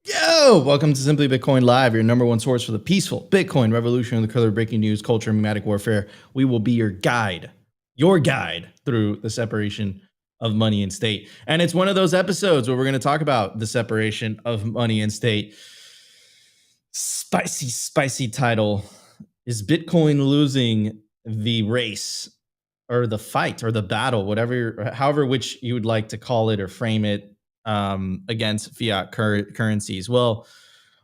Yo, welcome to Simply Bitcoin Live, your number one source for the peaceful Bitcoin revolution and the color breaking news, culture, and pneumatic warfare. We will be your guide through the separation of money and state. And it's one of those episodes where we're going to talk about the separation of money and state. Spicy title. Is Bitcoin losing the race or the fight or the battle, however which you would like to call it or frame it, against fiat currencies? Well,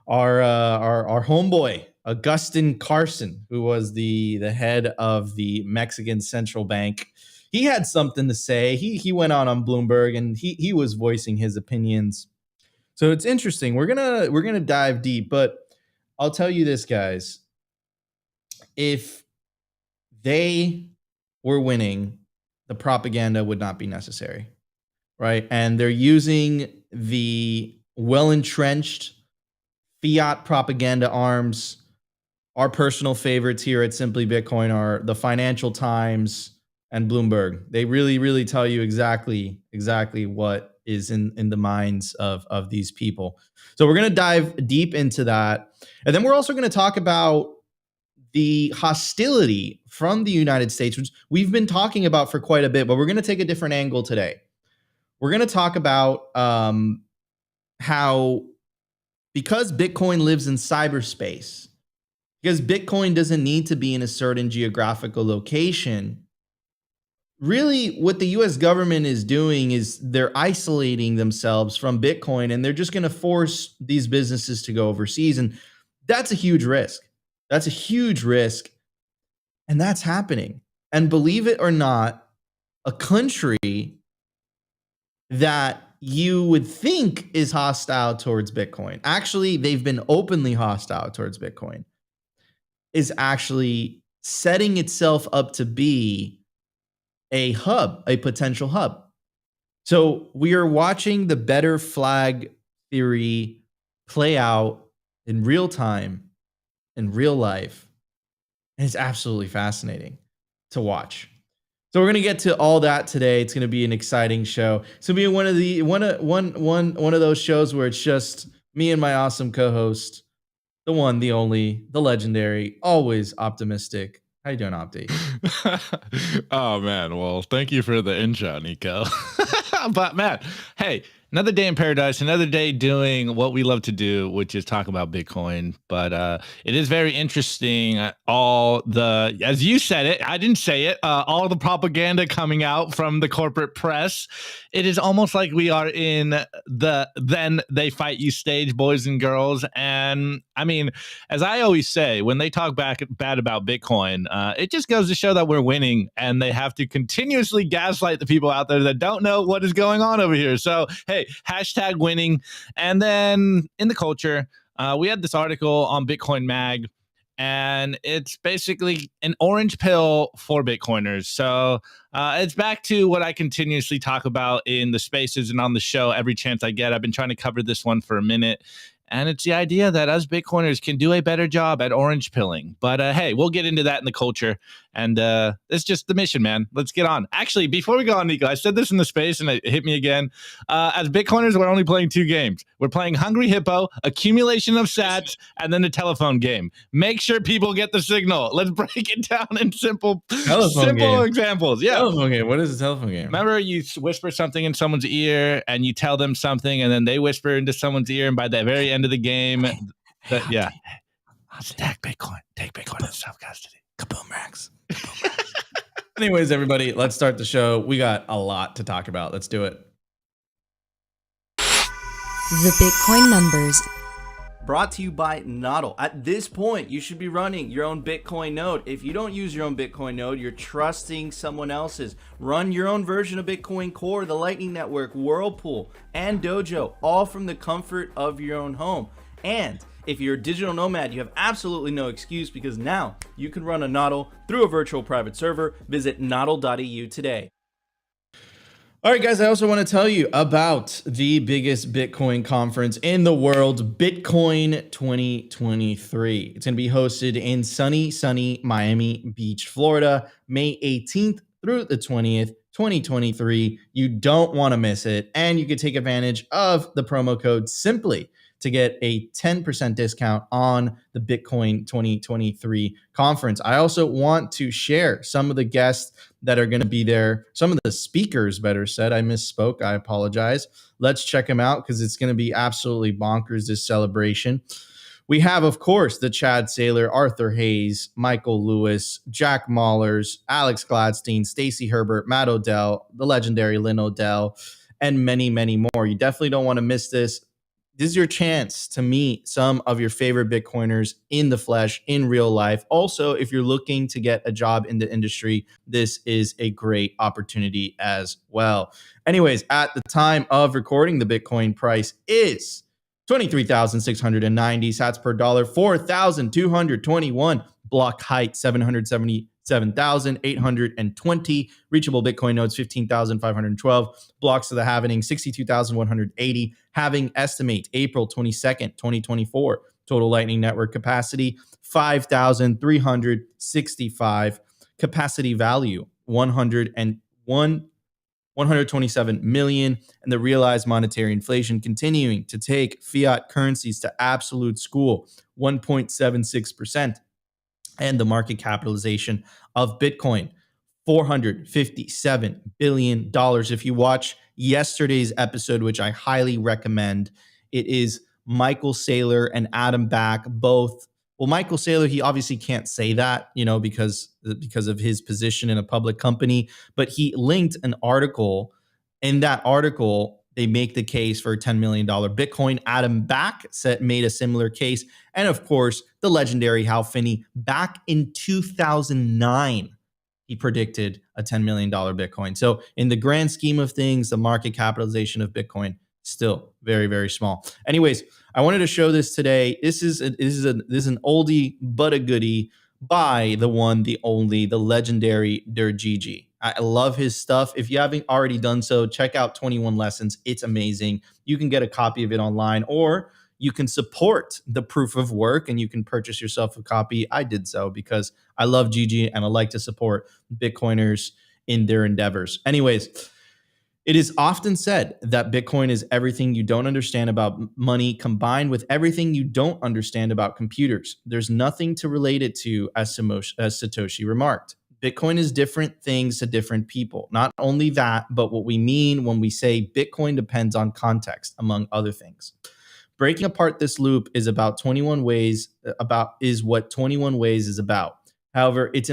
our homeboy Agustin Carstens, who was the head of the Mexican central bank, he had something to say. He went on Bloomberg and he was voicing his opinions. So it's interesting. We're gonna dive deep, but I'll tell you this, guys. If they were winning, the propaganda would not be necessary, right? And they're using the well-entrenched fiat propaganda arms. Our personal favorites here at Simply Bitcoin are the Financial Times and Bloomberg. They really, really tell you exactly what is in the minds of these people. So we're going to dive deep into that. And then we're also going to talk about the hostility from the United States, which we've been talking about for quite a bit, but we're going to take a different angle today. We're going to talk about how, because Bitcoin lives in cyberspace, because Bitcoin doesn't need to be in a certain geographical location, really what the US government is doing is they're isolating themselves from Bitcoin, and they're just going to force these businesses to go overseas. And that's a huge risk. That's a huge risk. And that's happening. And believe it or not, a country that you would think is hostile towards Bitcoin, actually, they've been openly hostile towards Bitcoin, is actually setting itself up to be a hub, a potential hub. So we are watching the better flag theory play out in real time, in real life. And it's absolutely fascinating to watch. So we're going to get to all that today. It's going to be an exciting show. It's going to be one of those shows where it's just me and my awesome co-host, the one, the only, the legendary, always optimistic. How you doing, Opti? Oh, man. Well, thank you for the intro, Nico. But, man, hey, another day in paradise, another day doing what we love to do, which is talk about Bitcoin. But it is very interesting. As you said it, I didn't say it, all the propaganda coming out from the corporate press. It is almost like we are in the then they fight you stage, boys and girls. And I mean, as I always say, when they talk bad about Bitcoin, it just goes to show that we're winning, and they have to continuously gaslight the people out there that don't know what is going on over here. So, hey, hashtag winning. And then in the culture, we had this article on Bitcoin Mag, and it's basically an orange pill for Bitcoiners. So it's back to what I continuously talk about in the spaces and on the show every chance I get. I've been trying to cover this one for a minute. And it's the idea that us Bitcoiners can do a better job at orange pilling. But hey, we'll get into that in the culture. And it's just the mission, man. Let's get on. Actually, before we go on, Nico, I said this in the space and it hit me again. As Bitcoiners, we're only playing 2 games. We're playing Hungry Hippo, accumulation of sats, and then a telephone game. Make sure people get the signal. Let's break it down in simple examples. Yeah. Telephone game. What is a telephone game? Remember, you whisper something in someone's ear and you tell them something, and then they whisper into someone's ear, and by the very end of the game, stack Bitcoin, take Bitcoin and self-custody. Kaboom racks. Anyways, everybody, let's start the show. We got a lot to talk about. Let's do it. The Bitcoin numbers. Brought to you by Nodl. At this point, you should be running your own Bitcoin node. If you don't use your own Bitcoin node, you're trusting someone else's. Run your own version of Bitcoin Core, the Lightning Network, Whirlpool, and Dojo, all from the comfort of your own home. And if you're a digital nomad, you have absolutely no excuse, because now you can run a Nodl through a virtual private server. Visit nodl.eu today. All right, guys, I also want to tell you about the biggest Bitcoin conference in the world, Bitcoin 2023. It's going to be hosted in sunny Miami Beach, Florida, May 18th through the 20th, 2023. You don't want to miss it, and you can take advantage of the promo code SIMPLY to get a 10% discount on the Bitcoin 2023 conference. I also want to share some of the guests that are going to be there. Some of the speakers, better said. I misspoke. I apologize. Let's check them out because it's going to be absolutely bonkers, this celebration. We have, of course, the Chad Saylor, Arthur Hayes, Michael Lewis, Jack Mahlers, Alex Gladstein, Stacey Herbert, Matt Odell, the legendary Lynn Odell, and many, many more. You definitely don't want to miss this. This is your chance to meet some of your favorite Bitcoiners in the flesh, in real life. Also, if you're looking to get a job in the industry, this is a great opportunity as well. Anyways, at the time of recording, the Bitcoin price is 23,690 sats per dollar, 4,221 block height, 777,820 reachable Bitcoin nodes, 15,512 blocks to the halving, 62,180 halving estimate, April 22nd, 2024. Total Lightning Network capacity, 5,365. Capacity value, 127 million, and the realized monetary inflation continuing to take fiat currencies to absolute school, 1.76%, and the market capitalization of Bitcoin, $457 billion. If you watch yesterday's episode, which I highly recommend, it is Michael Saylor and Adam Back, both. Well, Michael Saylor, he obviously can't say that, because of his position in a public company, but he linked an article. In that article, they make the case for a $10 million Bitcoin. Adam Back made a similar case. And of course, the legendary Hal Finney, back in 2009, he predicted a $10 million Bitcoin. So in the grand scheme of things, the market capitalization of Bitcoin, still very, very small. Anyways, I wanted to show this today. This is an oldie but a goodie by the one, the only, the legendary Gigi. I love his stuff. If you haven't already done so, check out 21 Lessons. It's amazing. You can get a copy of it online, or you can support the proof of work and you can purchase yourself a copy. I did so because I love Gigi and I like to support Bitcoiners in their endeavors. Anyways, it is often said that Bitcoin is everything you don't understand about money combined with everything you don't understand about computers. There's nothing to relate it to, as Satoshi remarked. Bitcoin is different things to different people. Not only that, but what we mean when we say Bitcoin depends on context, among other things. Breaking apart this loop is what 21 Ways is about. However, it's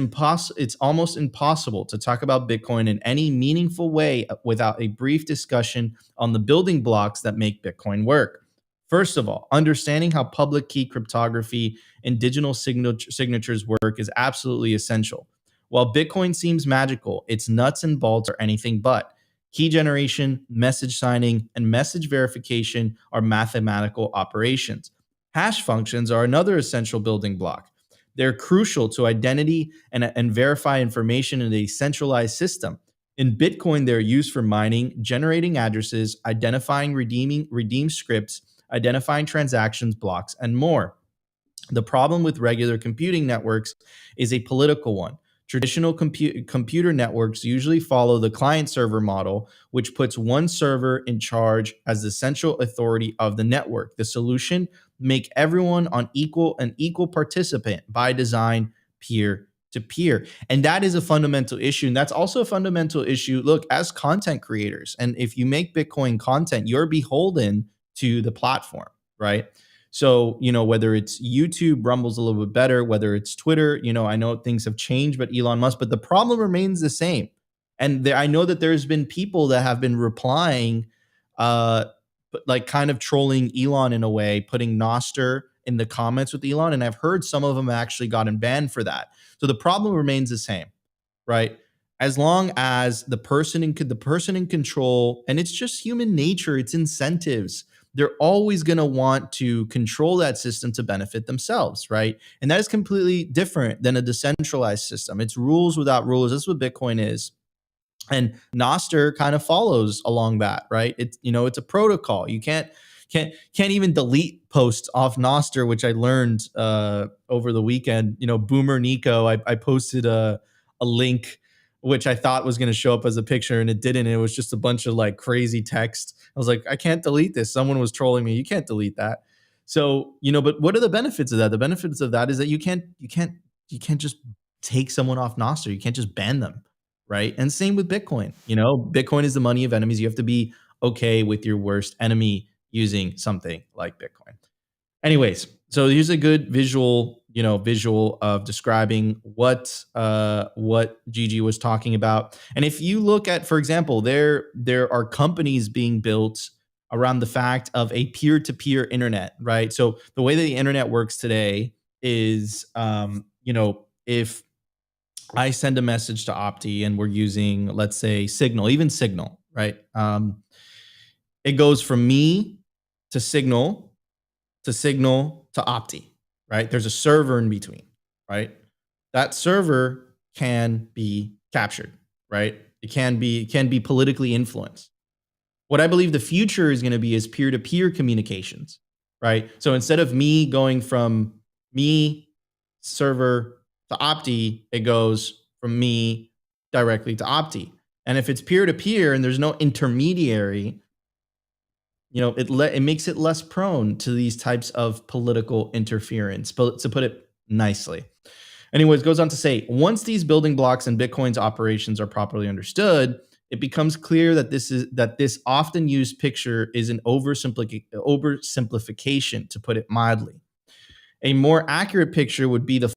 almost impossible to talk about Bitcoin in any meaningful way without a brief discussion on the building blocks that make Bitcoin work. First of all, understanding how public key cryptography and digital signatures work is absolutely essential. While Bitcoin seems magical, its nuts and bolts are anything but. Key generation, message signing, and message verification are mathematical operations. Hash functions are another essential building block. They're crucial to identity and verify information in a centralized system. In Bitcoin, they're used for mining, generating addresses, identifying redeem scripts, identifying transactions, blocks, and more. The problem with regular computing networks is a political one. Traditional computer networks usually follow the client-server model, which puts one server in charge as the central authority of the network. The solution: make everyone an equal participant by design, peer to peer. And that is a fundamental issue. And that's also a fundamental issue, look, as content creators. And if you make Bitcoin content, you're beholden to the platform, right? So, whether it's YouTube, Rumble's a little bit better, whether it's Twitter, I know things have changed, but Elon Musk, but the problem remains the same. And I know that there's been people that have been replying, like kind of trolling Elon in a way, putting Noster in the comments with Elon. And I've heard some of them actually gotten banned for that. So the problem remains the same, right? As long as the person in control, and it's just human nature, it's incentives. They're always going to want to control that system to benefit themselves, right? And that is completely different than a decentralized system. It's rules without rules. That's what Bitcoin is. And Noster kind of follows along that, right? It's a protocol. You can't even delete posts off Noster, which I learned over the weekend. Boomer Nico, I posted a link which I thought was going to show up as a picture, and it didn't. It was just a bunch of like crazy text. I was like, I can't delete this. Someone was trolling me. You can't delete that. So, but what are the benefits of that? The benefits of that is that you can't just take someone off Nostr. You can't just ban them, right? And same with Bitcoin. Bitcoin is the money of enemies. You have to be okay with your worst enemy using something like Bitcoin. Anyways, so here's a good visual of describing what Gigi was talking about. And if you look at, for example, there are companies being built around the fact of a peer-to-peer internet, right? So the way that the internet works today is, if I send a message to Opti and we're using, let's say, even Signal, right? It goes from me to Signal to Opti, right? There's a server in between, right? That server can be captured, right? It can be politically influenced. What I believe the future is going to be is peer-to-peer communications, right? So instead of me going from me server to Opti, it goes from me directly to Opti. And if it's peer-to-peer and there's no intermediary, it makes it less prone to these types of political interference, but to put it nicely. Anyways, goes on to say, once these building blocks in Bitcoin's operations are properly understood, it becomes clear that this often used picture is an oversimplification, to put it mildly. A more accurate picture would be the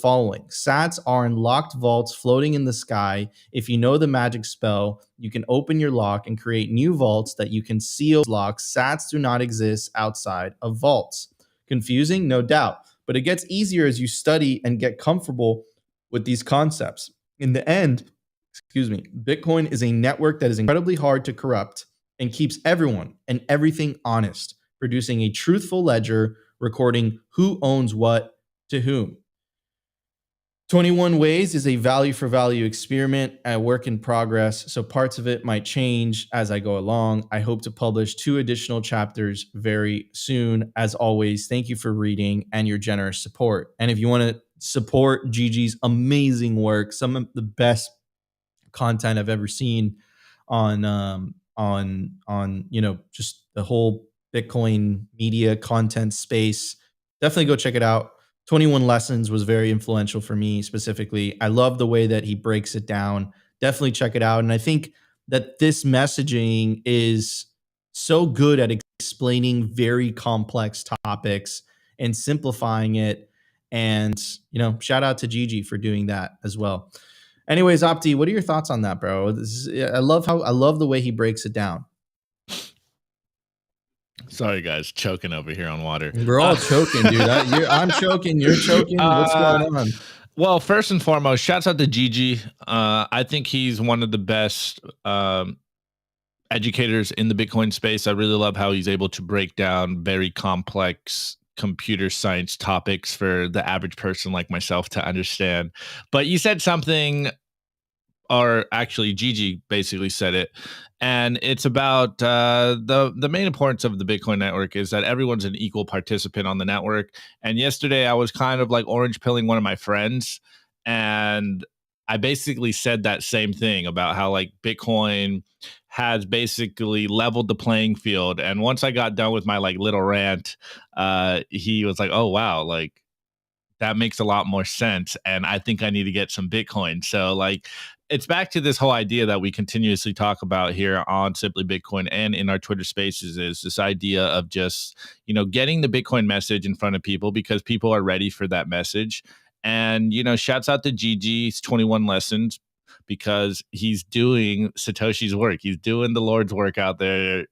following. Sats are in locked vaults floating in the sky. If you know the magic spell, you can open your lock and create new vaults that you can seal locks. Sats do not exist outside of vaults. Confusing? No doubt. But it gets easier as you study and get comfortable with these concepts. In the end, Bitcoin is a network that is incredibly hard to corrupt and keeps everyone and everything honest, producing a truthful ledger, recording who owns what to whom. 21 Ways is a value for value experiment, a work in progress, so parts of it might change as I go along. I hope to publish 2 additional chapters very soon. As always, thank you for reading and your generous support. And if you want to support Gigi's amazing work, some of the best content I've ever seen on just the whole Bitcoin media content space, definitely go check it out. 21 Lessons was very influential for me specifically. I love the way that he breaks it down. Definitely check it out. And I think that this messaging is so good at explaining very complex topics and simplifying it. And, shout out to Gigi for doing that as well. Anyways, Opti, what are your thoughts on that, bro? I love the way he breaks it down. Sorry, guys, choking over here on water. We're all choking, dude. I'm choking. You're choking. What's going on? Well, first and foremost, shouts out to Gigi. I think he's one of the best educators in the Bitcoin space. I really love how he's able to break down very complex computer science topics for the average person like myself to understand. But you said something, or actually Gigi basically said it, and it's about the main importance of the Bitcoin network is that everyone's an equal participant on the network. And yesterday I was kind of like orange pilling one of my friends, and I basically said that same thing about how like Bitcoin has basically leveled the playing field. And once I got done with my like little rant, he was like, oh wow, like that makes a lot more sense. And I think I need to get some Bitcoin. So like, it's back to this whole idea that we continuously talk about here on Simply Bitcoin and in our Twitter spaces, is this idea of just, getting the Bitcoin message in front of people because people are ready for that message. And, shouts out to Gigi's 21 Lessons because he's doing Satoshi's work. He's doing the Lord's work out there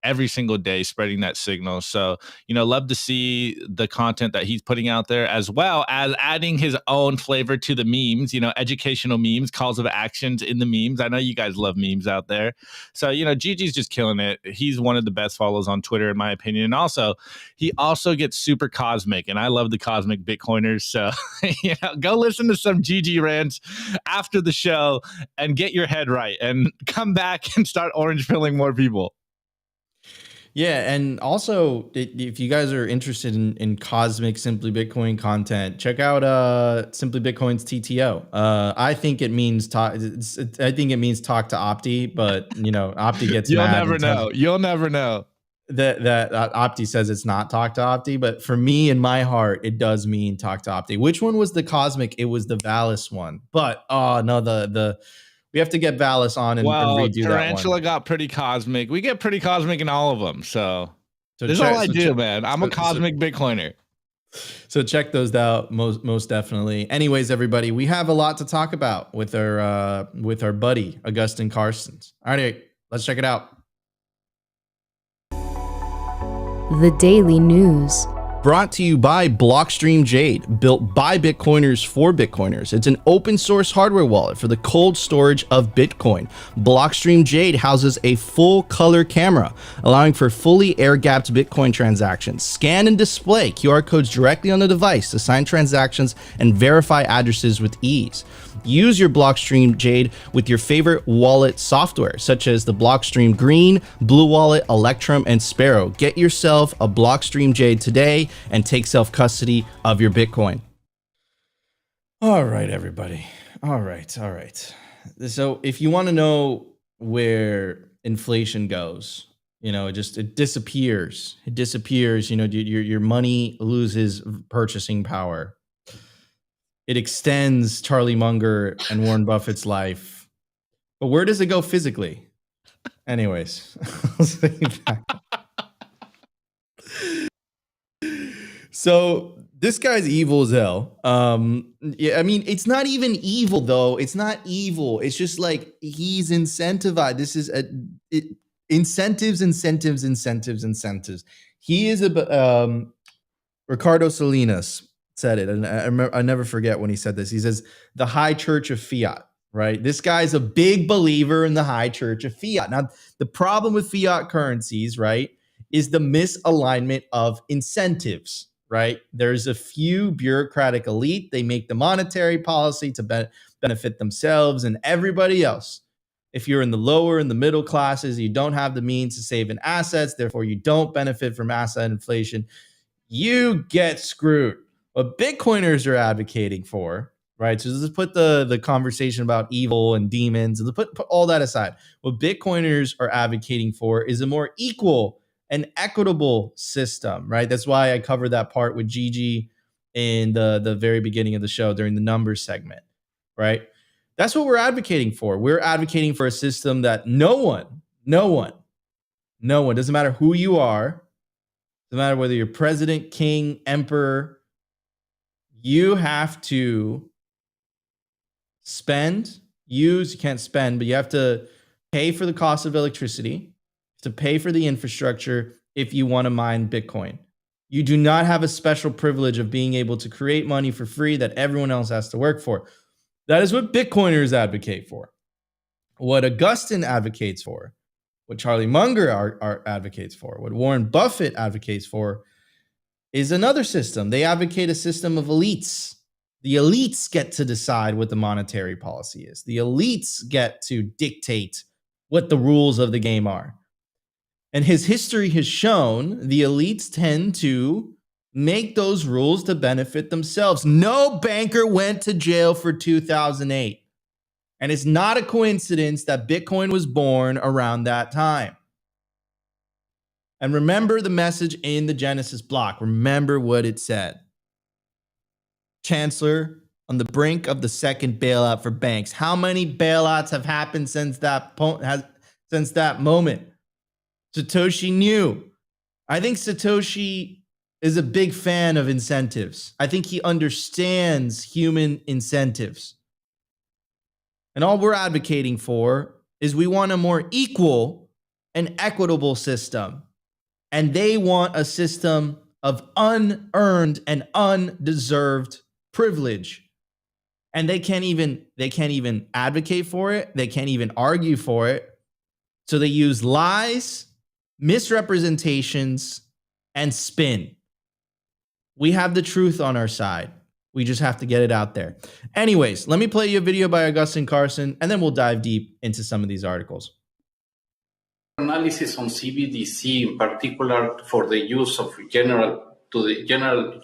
every single day, spreading that signal. So, love to see the content that he's putting out there, as well as adding his own flavor to the memes, educational memes, calls of actions in the memes. I know you guys love memes out there. So, Gigi's just killing it. He's one of the best follows on Twitter, in my opinion. And also, he also gets super cosmic, and I love the cosmic Bitcoiners. So, go listen to some Gigi rants after the show and get your head right and come back and start orange pilling more people. Yeah, and also, if you guys are interested in cosmic Simply Bitcoin content, check out Simply Bitcoin's TTO. I think it means talk. I think it means talk to Opti, but Opti gets You'll mad. never know. You'll never know. that Opti says it's not talk to Opti, but for me in my heart, it does mean talk to Opti. Which one was the cosmic? It was the Valis one. But no, the we have to get Valis on and redo Tarantula that one. got pretty cosmic. We get pretty cosmic in all of them. So this is all I do, man. I'm a cosmic Bitcoiner. So check those out, most definitely. Anyways, everybody, we have a lot to talk about with our buddy Agustin Carstens. All right, let's check it out. The Daily News. Brought to you by Blockstream Jade, built by Bitcoiners for Bitcoiners. It's an open source hardware wallet for the cold storage of Bitcoin. Blockstream Jade houses a full color camera, allowing for fully air-gapped Bitcoin transactions. Scan and display QR codes directly on the device to sign transactions and verify addresses with ease. Use your Blockstream Jade with your favorite wallet software, such as the Blockstream Green, Blue Wallet, Electrum, and Sparrow. Get yourself a Blockstream Jade today and take self-custody of your Bitcoin. All right, everybody. All right. So if you want to know where inflation goes, it disappears. It disappears. Your money loses purchasing power. It extends Charlie Munger and Warren Buffett's life. But where does it go physically? Anyways, I'll say that. So this guy's evil as hell. Yeah, I mean, it's not even evil though. It's not evil. It's just like he's incentivized. This is incentives. He is Ricardo Salinas said it, and I never forget when he said this. He says the high church of fiat, right? This guy's a big believer in the high church of fiat. Now, the problem with fiat currencies, right, is the misalignment of incentives, right? There's a few bureaucratic elite. They make the monetary policy to benefit themselves and everybody else. If you're in the lower and the middle classes, you don't have the means to save in assets, therefore you don't benefit from asset inflation, you get screwed. What Bitcoiners are advocating for, right? So let's put the conversation about evil and demons and put all that aside. What Bitcoiners are advocating for is a more equal and equitable system, right? That's why I covered that part with Gigi in the very beginning of the show during the numbers segment, right? That's what we're advocating for. We're advocating for a system that no one, doesn't matter who you are, doesn't matter whether you're president, king, emperor, you have to you can't spend, but you have to pay for the cost of electricity, to pay for the infrastructure if you want to mine Bitcoin. You do not have a special privilege of being able to create money for free that everyone else has to work for. That is what Bitcoiners advocate for. What Agustin advocates for, what Charlie Munger advocates for, what Warren Buffett advocates for is another system. They advocate a system of elites. The elites get to decide what the monetary policy is. The elites get to dictate what the rules of the game are. And his history has shown the elites tend to make those rules to benefit themselves. No banker went to jail for 2008. And it's not a coincidence that Bitcoin was born around that time. And remember the message in the Genesis block. Remember what it said. Chancellor, on the brink of the second bailout for banks. How many bailouts have happened since that moment? Satoshi knew. I think Satoshi is a big fan of incentives. I think he understands human incentives. And all we're advocating for is we want a more equal and equitable system. And they want a system of unearned and undeserved privilege. And they can't even advocate for it. They can't even argue for it. So they use lies, misrepresentations, and spin. We have the truth on our side. We just have to get it out there. Anyways, let me play you a video by Agustin Carstens, and then we'll dive deep into some of these articles. Analysis on CBDC, in particular for the use of general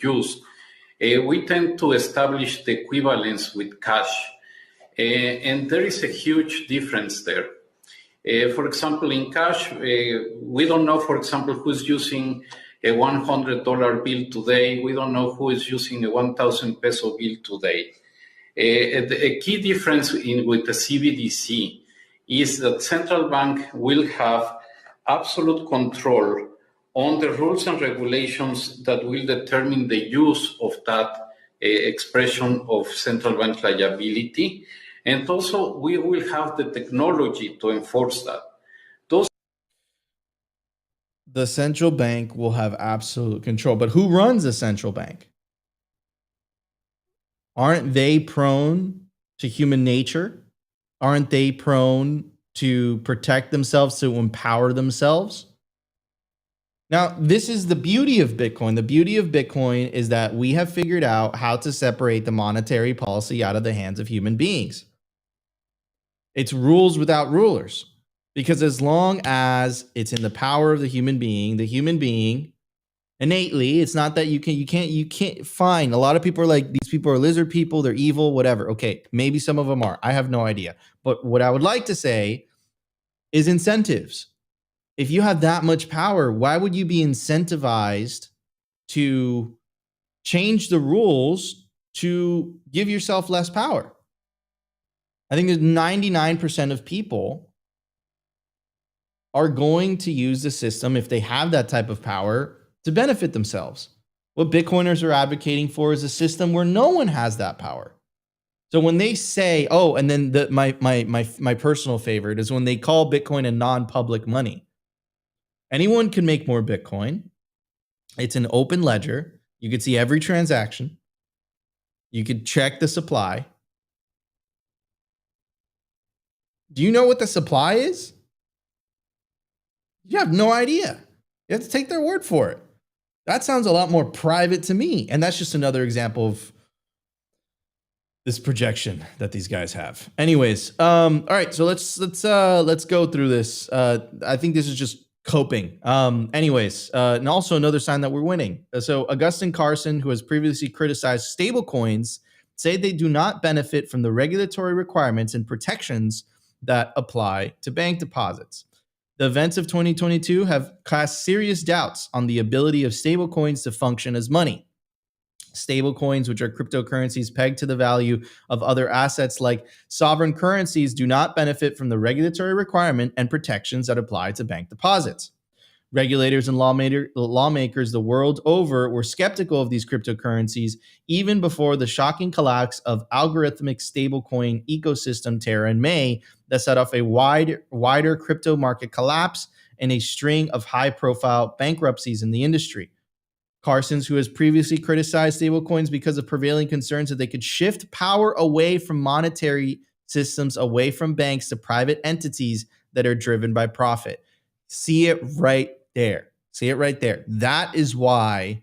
use, we tend to establish the equivalence with cash, and there is a huge difference there. For example, in cash, we don't know, for example, who's using a $100 bill today. We don't know who is using a 1,000 peso bill today. A key difference with the CBDC is that central bank will have absolute control on the rules and regulations that will determine the use of that expression of central bank liability. And also, we will have the technology to enforce that. The central bank will have absolute control. But who runs a central bank? Aren't they prone to human nature? Aren't they prone to protect themselves, to empower themselves? Now, this is the beauty of Bitcoin. The beauty of Bitcoin is that we have figured out how to separate the monetary policy out of the hands of human beings. It's rules without rulers. Because as long as it's in the power of the human being innately, it's not that you can't find. A lot of people are like, these people are lizard people, they're evil, whatever. Okay, maybe some of them are. I have no idea. But what I would like to say is incentives. If you have that much power, why would you be incentivized to change the rules to give yourself less power? I think there's 99% of people are going to use the system, if they have that type of power, to benefit themselves. What Bitcoiners are advocating for is a system where no one has that power. So when they say, oh, and then my personal favorite is when they call Bitcoin a non-public money. Anyone can make more Bitcoin. It's an open ledger. You could see every transaction. You could check the supply. Do you know what the supply is? You have no idea. You have to take their word for it. That sounds a lot more private to me. And that's just another example of this projection that these guys have. Anyways, all right, so let's go through this. I think this is just coping. And also another sign that we're winning. So Agustin Carstens, who has previously criticized stablecoins, say they do not benefit from the regulatory requirements and protections that apply to bank deposits. The events of 2022 have cast serious doubts on the ability of stablecoins to function as money. Stablecoins, which are cryptocurrencies pegged to the value of other assets like sovereign currencies, do not benefit from the regulatory requirement and protections that apply to bank deposits. Regulators and lawmakers the world over were skeptical of these cryptocurrencies even before the shocking collapse of algorithmic stablecoin ecosystem Terra in May that set off a wider crypto market collapse and a string of high-profile bankruptcies in the industry. Carstens, who has previously criticized stablecoins because of prevailing concerns that they could shift power away from monetary systems, away from banks to private entities that are driven by profit. See it right there. See it right there. That is why,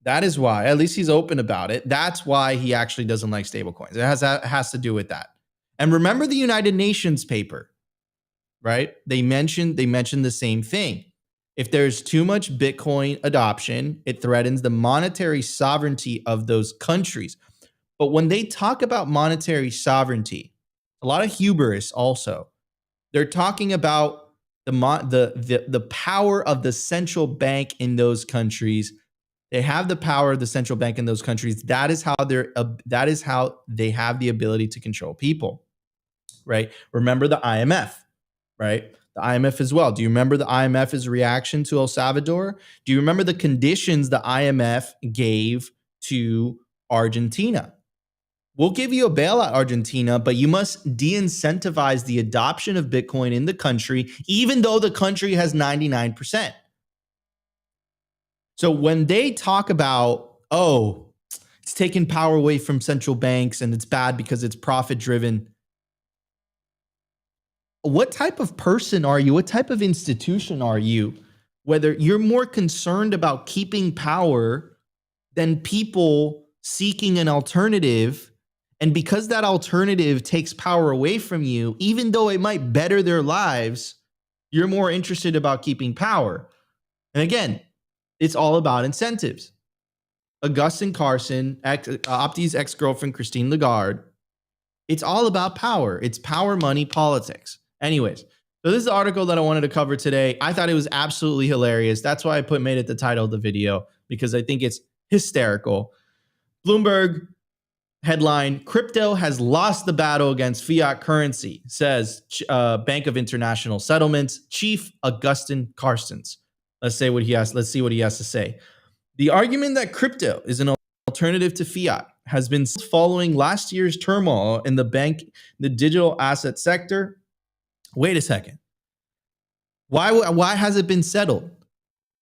at least he's open about it. That's why he actually doesn't like stablecoins. It has to do with that. And remember the United Nations paper, right? They mentioned the same thing. If there's too much Bitcoin adoption, it threatens the monetary sovereignty of those countries. But when they talk about monetary sovereignty, a lot of hubris also. They're talking about the power of the central bank in those countries. They have the power of the central bank in those countries. That is how they have the ability to control people, right? Remember the IMF, right? The IMF as well. Do you remember the IMF's reaction to El Salvador? Do you remember the conditions the IMF gave to Argentina? We'll give you a bailout, Argentina, but you must de-incentivize the adoption of Bitcoin in the country, even though the country has 99%. So when they talk about, oh, it's taking power away from central banks and it's bad because it's profit-driven, what type of person are you? What type of institution are you? Whether you're more concerned about keeping power than people seeking an alternative, and because that alternative takes power away from you, even though it might better their lives, you're more interested about keeping power. And again, it's all about incentives. Agustin Carstens, Opti's ex-girlfriend, Christine Lagarde, it's all about power. It's power, money, politics. Anyways, So this is the article that I wanted to cover today. I thought it was absolutely hilarious. That's why I made it the title of the video, because I think it's hysterical. Bloomberg headline, crypto has lost the battle against fiat currency, says Bank of International Settlements Chief Agustin Carstens. Let's see what he has to say. The argument that crypto is an alternative to fiat has been following last year's turmoil in the digital asset sector. Wait a second. Why has it been settled?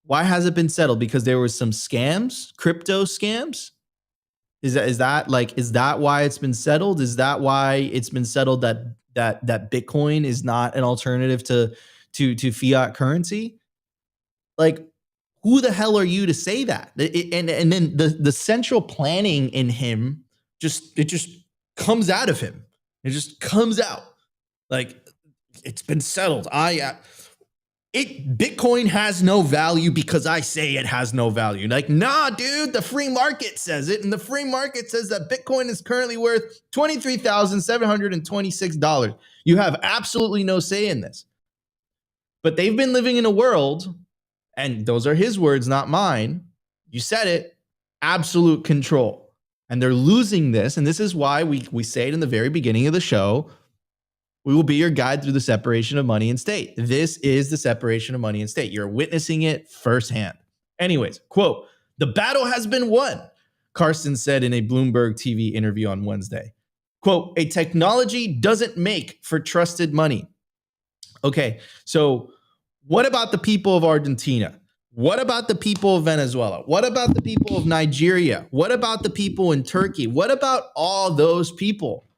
Why has it been settled? Because there were some scams, crypto scams? Is that why it's been settled? Is that why it's been settled that Bitcoin is not an alternative to fiat currency? Like, who the hell are you to say that? And then the central planning in him just comes out of him. It just comes out. Like, it's been settled. Bitcoin has no value because I say it has no value. Like, nah, dude, the free market says it. And the free market says that Bitcoin is currently worth $23,726. You have absolutely no say in this. But they've been living in a world, and those are his words, not mine. You said it, absolute control. And they're losing this. And this is why we say it in the very beginning of the show. We will be your guide through the separation of money and state. This is the separation of money and state. You're witnessing it firsthand. Anyways, quote, the battle has been won, Carstens said in a Bloomberg TV interview on Wednesday. Quote, a technology doesn't make for trusted money. Okay, so what about the people of Argentina? What about the people of Venezuela? What about the people of Nigeria? What about the people in Turkey? What about all those people?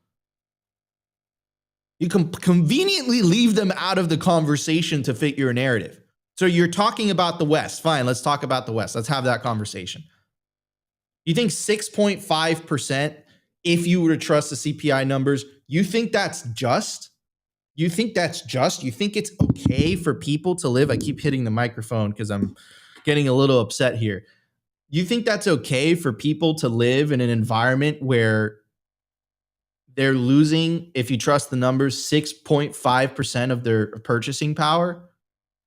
You can conveniently leave them out of the conversation to fit your narrative. So you're talking about the West. Fine, let's talk about the West. Let's have that conversation. You think 6.5%, if you were to trust the CPI numbers, you think that's just? You think that's just? You think it's okay for people to live? I keep hitting the microphone because I'm getting a little upset here. You think that's okay for people to live in an environment where they're losing, if you trust the numbers, 6.5% of their purchasing power?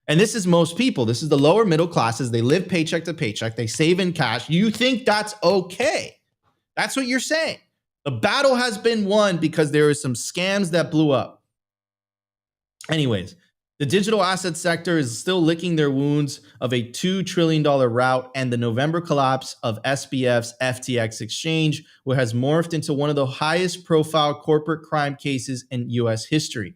And this is most people. This is the lower middle classes. They live paycheck to paycheck. They save in cash. You think that's okay? That's what you're saying. The battle has been won because there are some scams that blew up. Anyways, the digital asset sector is still licking their wounds of a $2 trillion rout and the November collapse of SBF's FTX exchange, which has morphed into one of the highest profile corporate crime cases in US history.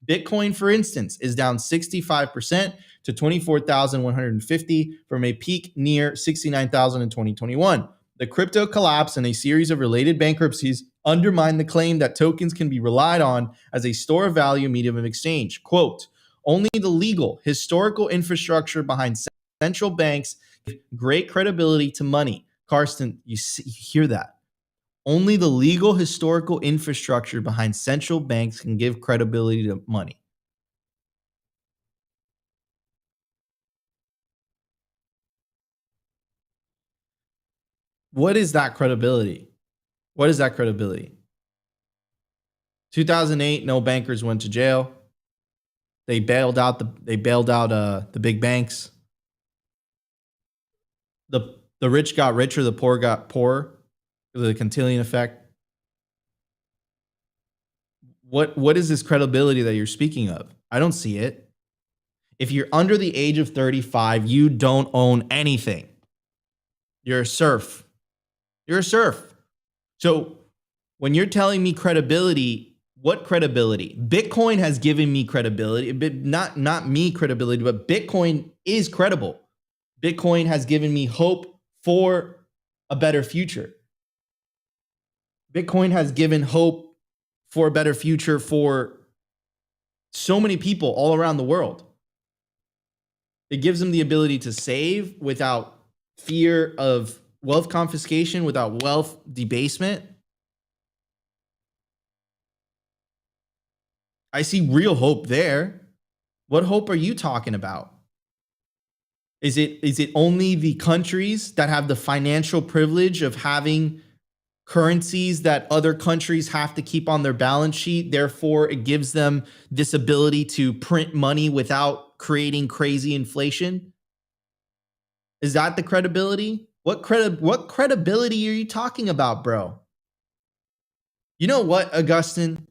Bitcoin, for instance, is down 65% to 24,150 from a peak near 69,000 in 2021. The crypto collapse and a series of related bankruptcies undermine the claim that tokens can be relied on as a store of value medium of exchange. Quote, only the legal, historical infrastructure behind central banks give great credibility to money. Carstens, you hear that? Only the legal, historical infrastructure behind central banks can give credibility to money. What is that credibility? What is that credibility? 2008, no bankers went to jail. They bailed out the big banks. The rich got richer, the poor got poorer. The Cantillon effect. What is this credibility that you're speaking of? I don't see it. If you're under the age of 35, you don't own anything. You're a serf. You're a serf. So when you're telling me credibility, what credibility? Bitcoin has given me credibility, but not me credibility, but Bitcoin is credible. Bitcoin has given me hope for a better future. Bitcoin has given hope for a better future for so many people all around the world. It gives them the ability to save without fear of wealth confiscation, without wealth debasement. I see real hope there. What hope are you talking about? Is it only the countries that have the financial privilege of having currencies that other countries have to keep on their balance sheet. Therefore, it gives them this ability to print money without creating crazy inflation. Is that the credibility? What credibility are you talking about, bro? You know what, Agustin?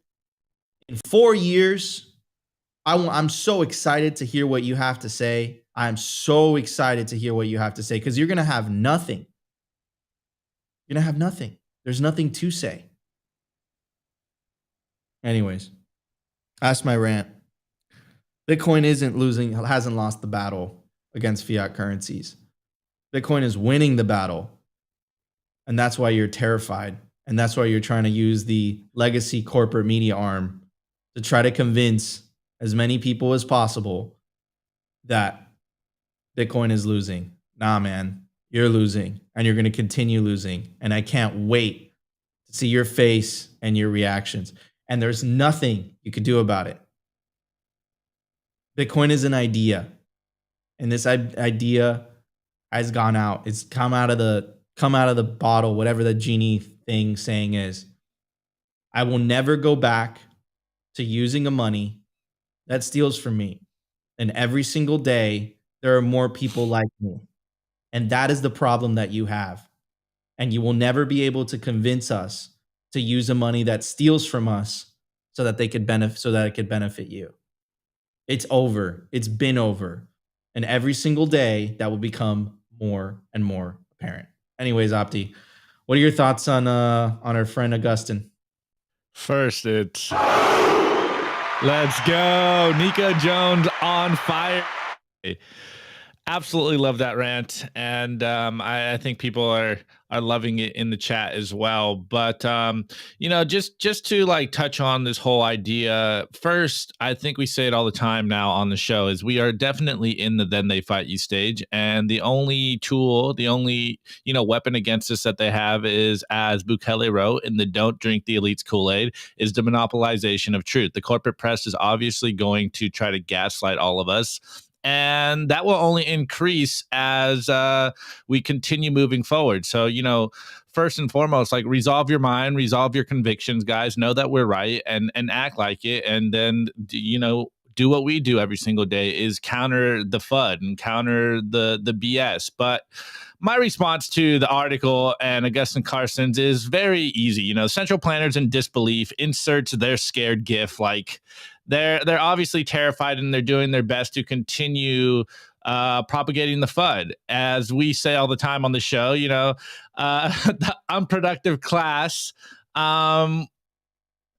In 4 years, I'm so excited to hear what you have to say. I'm so excited to hear what you have to say because you're going to have nothing. You're going to have nothing. There's nothing to say. Anyways, that's my rant. Bitcoin hasn't lost the battle against fiat currencies. Bitcoin is winning the battle. And that's why you're terrified. And that's why you're trying to use the legacy corporate media arm to try to convince as many people as possible that Bitcoin is losing. Nah, man, you're losing and you're going to continue losing. And I can't wait to see your face and your reactions. And there's nothing you could do about it. Bitcoin is an idea. And this idea has gone out. It's come out of the bottle, whatever the genie thing saying is. I will never go back to using a money that steals from me. And every single day, there are more people like me. And that is the problem that you have. And you will never be able to convince us to use a money that steals from us so that it could benefit you. It's over. It's been over. And every single day, that will become more and more apparent. Anyways, Opti, what are your thoughts on our friend Agustin? First, it's let's go. Nico Jones on fire. Absolutely love that rant. And I think people are loving it in the chat as well. But, just to like touch on this whole idea. First, I think we say it all the time now on the show is we are definitely in the then they fight you stage. And the only tool, the only, weapon against us that they have is, as Bukele wrote in the Don't Drink the Elite's Kool-Aid, is the monopolization of truth. The corporate press is obviously going to try to gaslight all of us. And that will only increase as we continue moving forward. So, first and foremost, like resolve your mind, resolve your convictions, guys. Know that we're right and act like it. And then, do what we do every single day is counter the FUD and counter the BS. But my response to the article and Agustin Carstens is very easy. Central planners in disbelief inserts their scared gif. Like they're obviously terrified and they're doing their best to continue propagating the FUD. As we say all the time on the show, the unproductive class.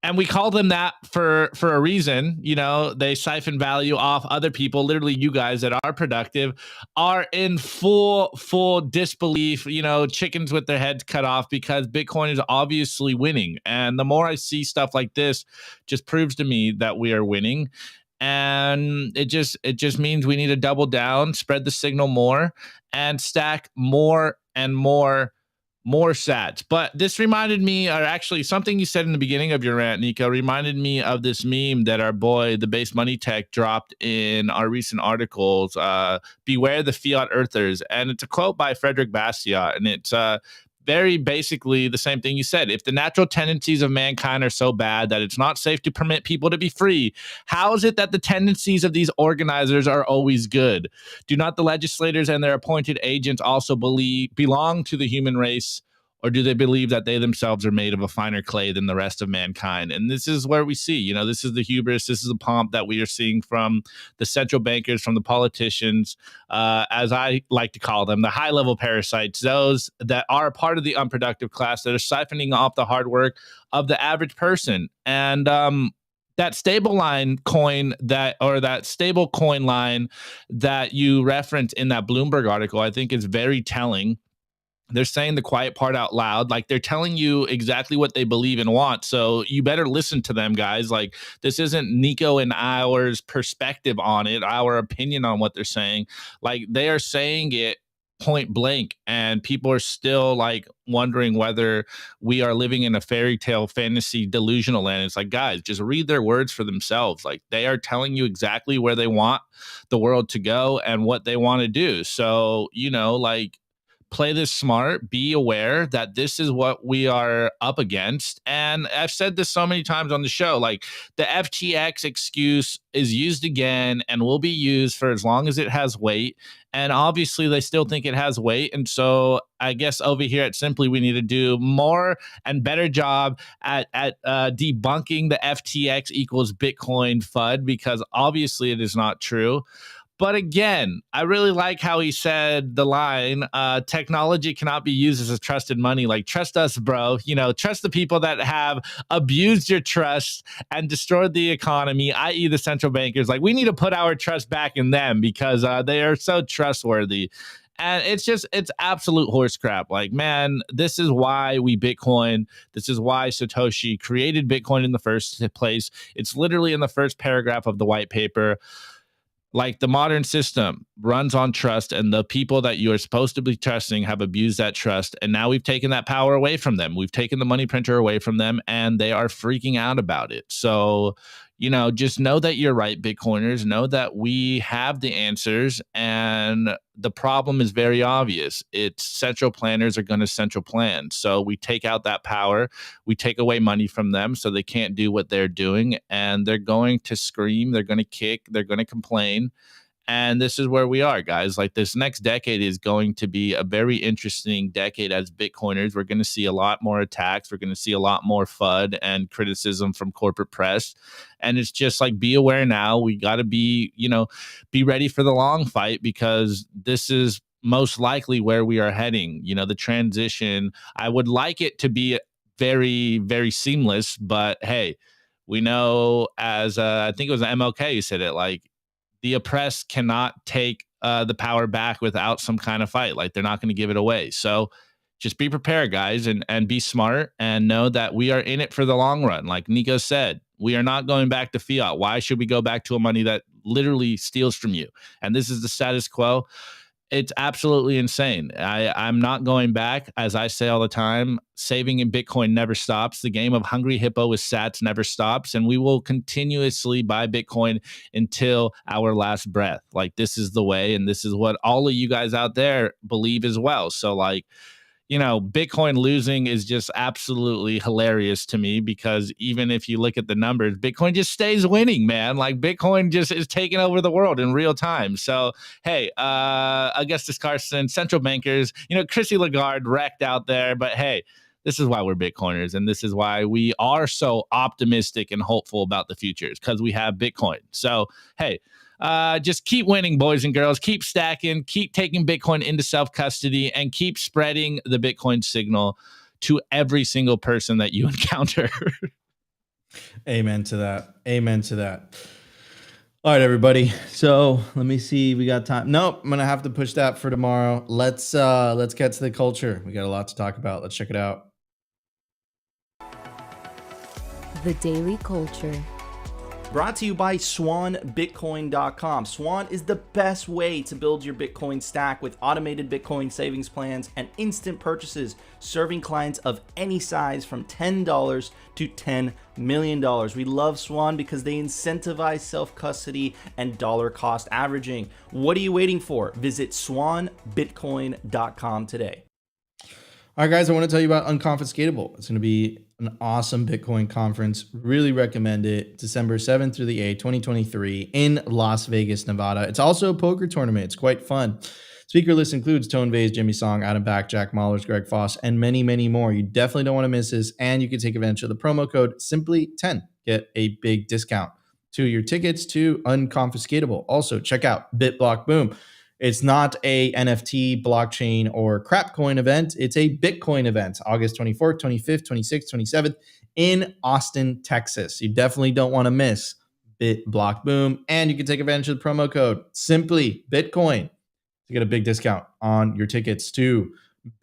And we call them that for a reason. They siphon value off other people. Literally, you guys that are productive are in full disbelief, chickens with their heads cut off because Bitcoin is obviously winning. And the more I see stuff like this, just proves to me that we are winning. And it just means we need to double down, spread the signal more, and stack more and more sats. But this reminded me, or actually something you said in the beginning of your rant, Nico, reminded me of this meme that our boy, the Base Money Tech, dropped in our recent articles, Beware the Fiat Earthers. And it's a quote by Frederick Bastiat, and it's very basically the same thing you said. If the natural tendencies of mankind are so bad that it's not safe to permit people to be free, how is it that the tendencies of these organizers are always good? Do not the legislators and their appointed agents also belong to the human race? Or do they believe that they themselves are made of a finer clay than the rest of mankind? And this is where we see, this is the hubris, this is the pomp that we are seeing from the central bankers, from the politicians, as I like to call them, the high-level parasites, those that are a part of the unproductive class that are siphoning off the hard work of the average person. And that stable coin line that you referenced in that Bloomberg article, I think is very telling. They're saying the quiet part out loud. Like they're telling you exactly what they believe and want. So you better listen to them, guys. Like this isn't Nico and ours perspective on it, our opinion on what they're saying. Like they are saying it point blank, and people are still like wondering whether we are living in a fairy tale fantasy delusional land. It's like, guys, just read their words for themselves. Like they are telling you exactly where they want the world to go and what they want to do. So, like play this smart, be aware that this is what we are up against. And I've said this so many times on the show, like the FTX excuse is used again and will be used for as long as it has weight. And obviously they still think it has weight. And so I guess over here at Simply, we need to do more and better job at debunking the FTX equals Bitcoin FUD, because obviously it is not true. But again, I really like how he said the line, technology cannot be used as a trusted money. Like, trust us, bro. You know, trust the people that have abused your trust and destroyed the economy, i.e. the central bankers. Like, we need to put our trust back in them because they are so trustworthy. And it's absolute horse crap. Like, man, this is why we Bitcoin. This is why Satoshi created Bitcoin in the first place. It's literally in the first paragraph of the white paper. Like, the modern system runs on trust, and the people that you are supposed to be trusting have abused that trust. And now we've taken that power away from them. We've taken the money printer away from them, and they are freaking out about it. So, you know, just know that you're right, Bitcoiners. Know that we have the answers, and the problem is very obvious. It's central planners are going to central plan. So we take out that power, we take away money from them so they can't do what they're doing, and they're going to scream, they're going to kick, they're going to complain. And this is where we are, guys. Like, this next decade is going to be a very interesting decade as Bitcoiners. We're going to see a lot more attacks. We're going to see a lot more FUD and criticism from corporate press. And it's just like, be aware now. We got to be, you know, be ready for the long fight, because this is most likely where we are heading. You know, the transition, I would like it to be very, very seamless. But hey, we know, as I think it was MLK who said it, like, the oppressed cannot take the power back without some kind of fight. Like, they're not going to give it away. So just be prepared, guys, and be smart, and know that we are in it for the long run. Like Nico said, we are not going back to fiat. Why should we go back to a money that literally steals from you? And this is the status quo. It's absolutely insane. I'm not going back. As I say all the time, saving in Bitcoin never stops. The game of hungry hippo with sats never stops. And we will continuously buy Bitcoin until our last breath. Like, this is the way. And this is what all of you guys out there believe as well. So, like, you know, Bitcoin losing is just absolutely hilarious to me, because even if you look at the numbers, Bitcoin just stays winning, man. Like, Bitcoin just is taking over the world in real time. So, hey, Augustin, Carstens, central bankers, you know, Chrissy Lagarde wrecked out there. But hey, this is why we're Bitcoiners, and this is why we are so optimistic and hopeful about the future, because we have Bitcoin. So, hey, just keep winning, boys and girls. Keep stacking, keep taking Bitcoin into self-custody, and keep spreading the Bitcoin signal to every single person that you encounter. Amen to that. Amen to that. All right, everybody. So let me see. We got time. Nope. I'm going to have to push that for tomorrow. Let's get to the culture. We got a lot to talk about. Let's check it out. The Daily Culture. Brought to you by SwanBitcoin.com. Swan is the best way to build your Bitcoin stack with automated Bitcoin savings plans and instant purchases, serving clients of any size from $10 to $10 million. We love Swan because they incentivize self-custody and dollar cost averaging. What are you waiting for? Visit SwanBitcoin.com today. All right, guys, I want to tell you about Unconfiscatable. It's going to be an awesome Bitcoin conference. Really recommend it. December 7th through the 8th, 2023 in Las Vegas, Nevada. It's also a poker tournament. It's quite fun. Speaker list includes Tone Vase, Jimmy Song, Adam Back, Jack Mahlers, Greg Foss, and many, many more. You definitely don't want to miss this. And you can take advantage of the promo code Simply10. Get a big discount to your tickets to Unconfiscatable. Also, check out BitBlock Boom. It's not a NFT, blockchain, or crapcoin event. It's a Bitcoin event, August 24th, 25th, 26th, 27th in Austin, Texas. You definitely don't want to miss BitBlock Boom. And you can take advantage of the promo code Simply Bitcoin to get a big discount on your tickets to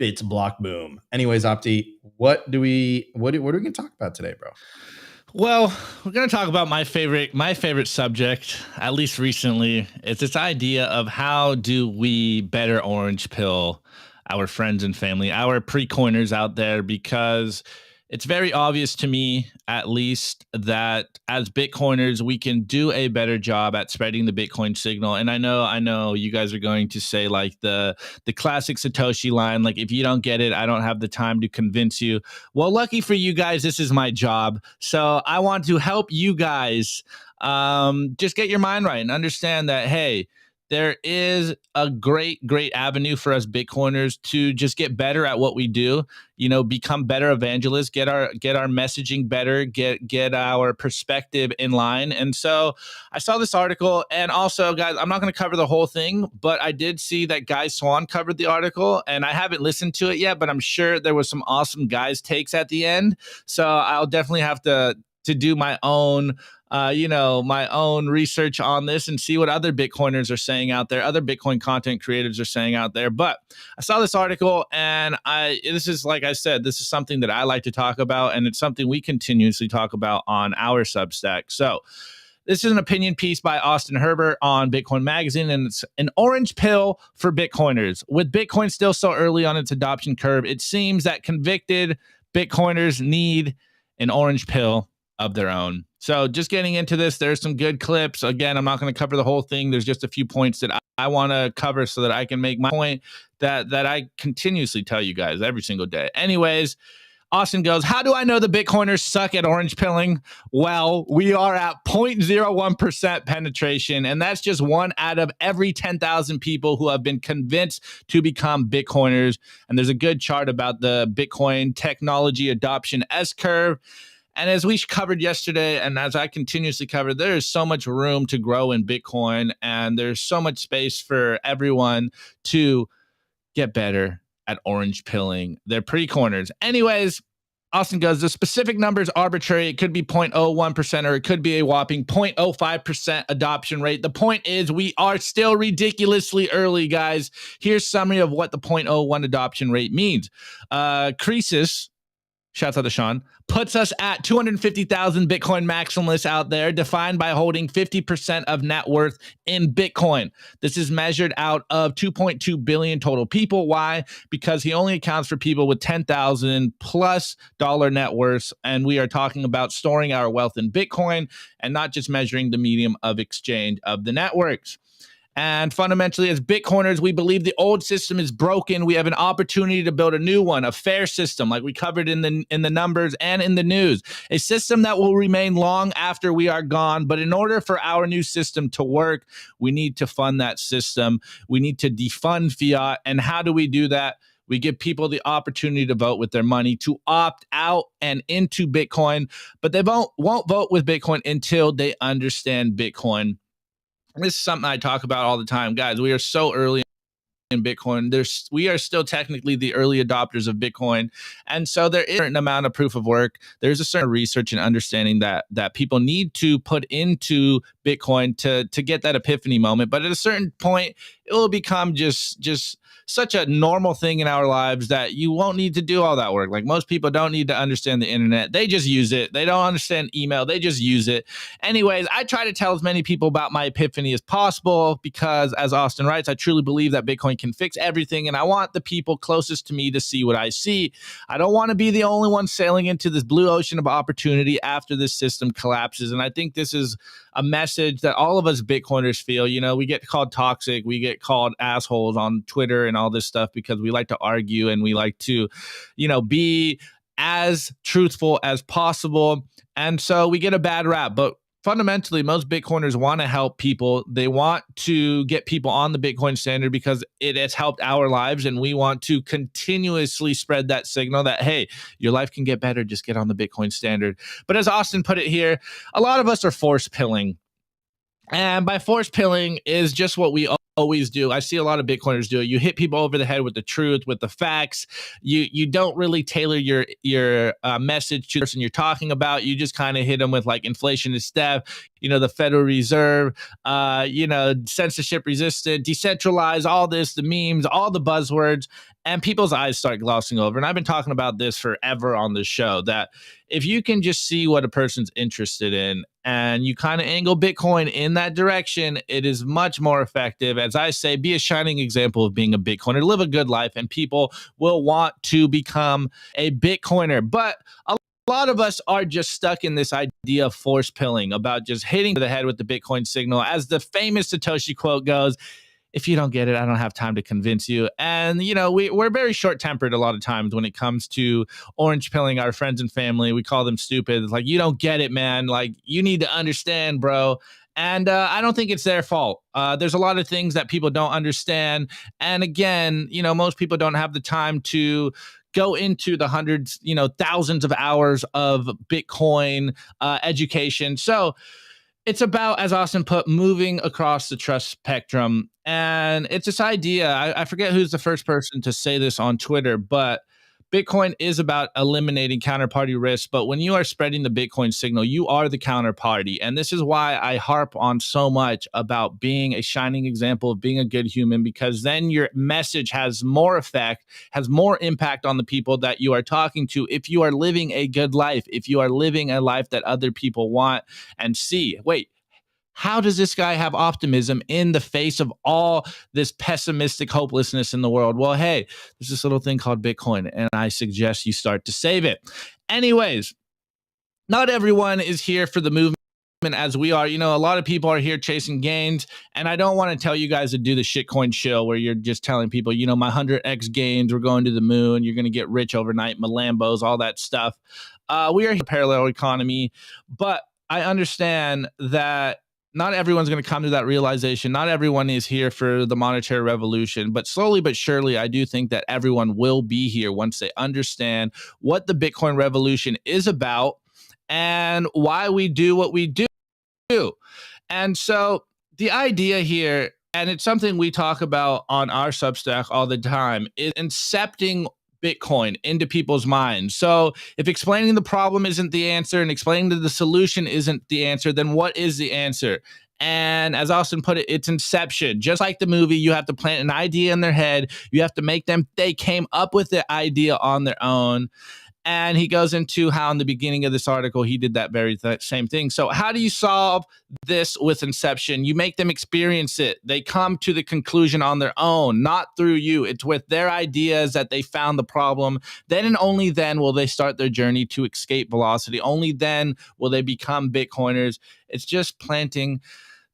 BitBlock Boom. Anyways, Opti, what are we going to talk about today, bro? Well, we're going to talk about my favorite subject, at least recently. It's this idea of how do we better orange pill our friends and family, our pre-coiners out there, because it's very obvious to me, at least, that as Bitcoiners, we can do a better job at spreading the Bitcoin signal. And I know you guys are going to say like the classic Satoshi line, like, if you don't get it, I don't have the time to convince you. Well, lucky for you guys, this is my job. So I want to help you guys just get your mind right and understand that, hey, there is a great avenue for us Bitcoiners to just get better at what we do, become better evangelists, get our messaging better, get our perspective in line. And so I saw this article, and also, guys, I'm not going to cover the whole thing, but I did see that Guy Swan covered the article, and I haven't listened to it yet, but I'm sure there was some awesome guys takes at the end. So I'll definitely have to do my own my own research on this and see what other Bitcoiners are saying out there, other Bitcoin content creators are saying out there. But I saw this article, and this is, like I said, this is something that I like to talk about, and it's something we continuously talk about on our Substack. So this is an opinion piece by Austin Herbert on Bitcoin Magazine, and it's an orange pill for Bitcoiners. With Bitcoin still so early on its adoption curve, it seems that convicted Bitcoiners need an orange pill of their own. So just getting into this, there's some good clips. Again, I'm not going to cover the whole thing. There's just a few points that I want to cover so that I can make my point that I continuously tell you guys every single day. Anyways, Austin goes, how do I know the Bitcoiners suck at orange pilling? Well, we are at 0.01% penetration, and that's just 1 out of every 10,000 people who have been convinced to become Bitcoiners. And there's a good chart about the Bitcoin technology adoption S-curve. And as we covered yesterday, and as I continuously cover, there is so much room to grow in Bitcoin, and there's so much space for everyone to get better at orange pilling their pre-corners. Anyways, Austin goes, the specific number is arbitrary. It could be 0.01%, or it could be a whopping 0.05% adoption rate. The point is, we are still ridiculously early, guys. Here's a summary of what the 0.01 adoption rate means. Croesus, shouts out to Sean, puts us at 250,000 Bitcoin maximalists out there, defined by holding 50% of net worth in Bitcoin. This is measured out of 2.2 billion total people. Why? Because he only accounts for people with 10,000 plus dollar net worths, and we are talking about storing our wealth in Bitcoin and not just measuring the medium of exchange of the networks. And fundamentally, as Bitcoiners, we believe the old system is broken. We have an opportunity to build a new one, a fair system, like we covered in the numbers and in the news, a system that will remain long after we are gone. But in order for our new system to work, we need to fund that system. We need to defund fiat. And how do we do that? We give people the opportunity to vote with their money, to opt out and into Bitcoin, but they won't vote with Bitcoin until they understand Bitcoin. This is something I talk about all the time, guys. We are so early in Bitcoin. We are still technically the early adopters of Bitcoin, and so there is a certain amount of proof of work. There's a certain research and understanding that people need to put into Bitcoin to get that epiphany moment. But at a certain point, it will become just such a normal thing in our lives that you won't need to do all that work. Like, most people don't need to understand the internet. They just use it. They don't understand email. They just use it. Anyways, I try to tell as many people about my epiphany as possible because, as Austin writes, I truly believe that Bitcoin can fix everything, and I want the people closest to me to see what I see. I don't want to be the only one sailing into this blue ocean of opportunity after this system collapses. And I think this is a message that all of us Bitcoiners feel. We get called toxic. We get called assholes on Twitter and all this stuff because we like to argue and we like to, be as truthful as possible. And so we get a bad rap. But fundamentally, most Bitcoiners want to help people. They want to get people on the Bitcoin standard because it has helped our lives. And we want to continuously spread that signal that, hey, your life can get better. Just get on the Bitcoin standard. But as Austin put it here, a lot of us are force pilling. And by force pilling is just what we always do. I see a lot of Bitcoiners do it. You hit people over the head with the truth, with the facts. You don't really tailor your message to the person you're talking about. You just kind of hit them with like inflation is death, the Federal Reserve, censorship resistant, decentralized, all this, the memes, all the buzzwords, and people's eyes start glossing over. And I've been talking about this forever on this show, that if you can just see what a person's interested in and you kind of angle Bitcoin in that direction, it is much more effective. As I say, be a shining example of being a Bitcoiner, live a good life, and people will want to become a Bitcoiner. But a lot of us are just stuck in this idea of force pilling, about just hitting the head with the Bitcoin signal. As the famous Satoshi quote goes, if you don't get it, I don't have time to convince you. And, we're very short-tempered a lot of times when it comes to orange pilling our friends and family. We call them stupid. It's like, you don't get it, man. Like, you need to understand, bro. And I don't think it's their fault. There's a lot of things that people don't understand. And again, most people don't have the time to go into the hundreds, thousands of hours of Bitcoin education. So it's about, as Austin put, moving across the trust spectrum. And it's this idea, I forget who's the first person to say this on Twitter, but Bitcoin is about eliminating counterparty risk. But when you are spreading the Bitcoin signal, you are the counterparty. And this is why I harp on so much about being a shining example of being a good human, because then your message has more effect, has more impact on the people that you are talking to. If you are living a good life, if you are living a life that other people want and see. Wait, how does this guy have optimism in the face of all this pessimistic hopelessness in the world? Well, hey, there's this little thing called Bitcoin, and I suggest you start to save it. Anyways, not everyone is here for the movement as we are. A lot of people are here chasing gains, and I don't want to tell you guys to do the shitcoin chill where you're just telling people, my 100x gains, we're going to the moon, you're going to get rich overnight, my Lambos, all that stuff. We are a parallel economy, but I understand that not everyone's going to come to that realization. Not everyone is here for the monetary revolution, but slowly but surely, I do think that everyone will be here once they understand what the Bitcoin revolution is about and why we do what we do. And so the idea here, and it's something we talk about on our Substack all the time, is incepting Bitcoin into people's minds. So if explaining the problem isn't the answer and explaining the solution isn't the answer, then what is the answer? And as Austin put it, it's inception. Just like the movie, you have to plant an idea in their head. You have to make them, they came up with the idea on their own. And he goes into how in the beginning of this article, he did that very same thing. So how do you solve this with inception? You make them experience it. They come to the conclusion on their own, not through you. It's with their ideas that they found the problem. Then and only then will they start their journey to escape velocity. Only then will they become Bitcoiners. It's just planting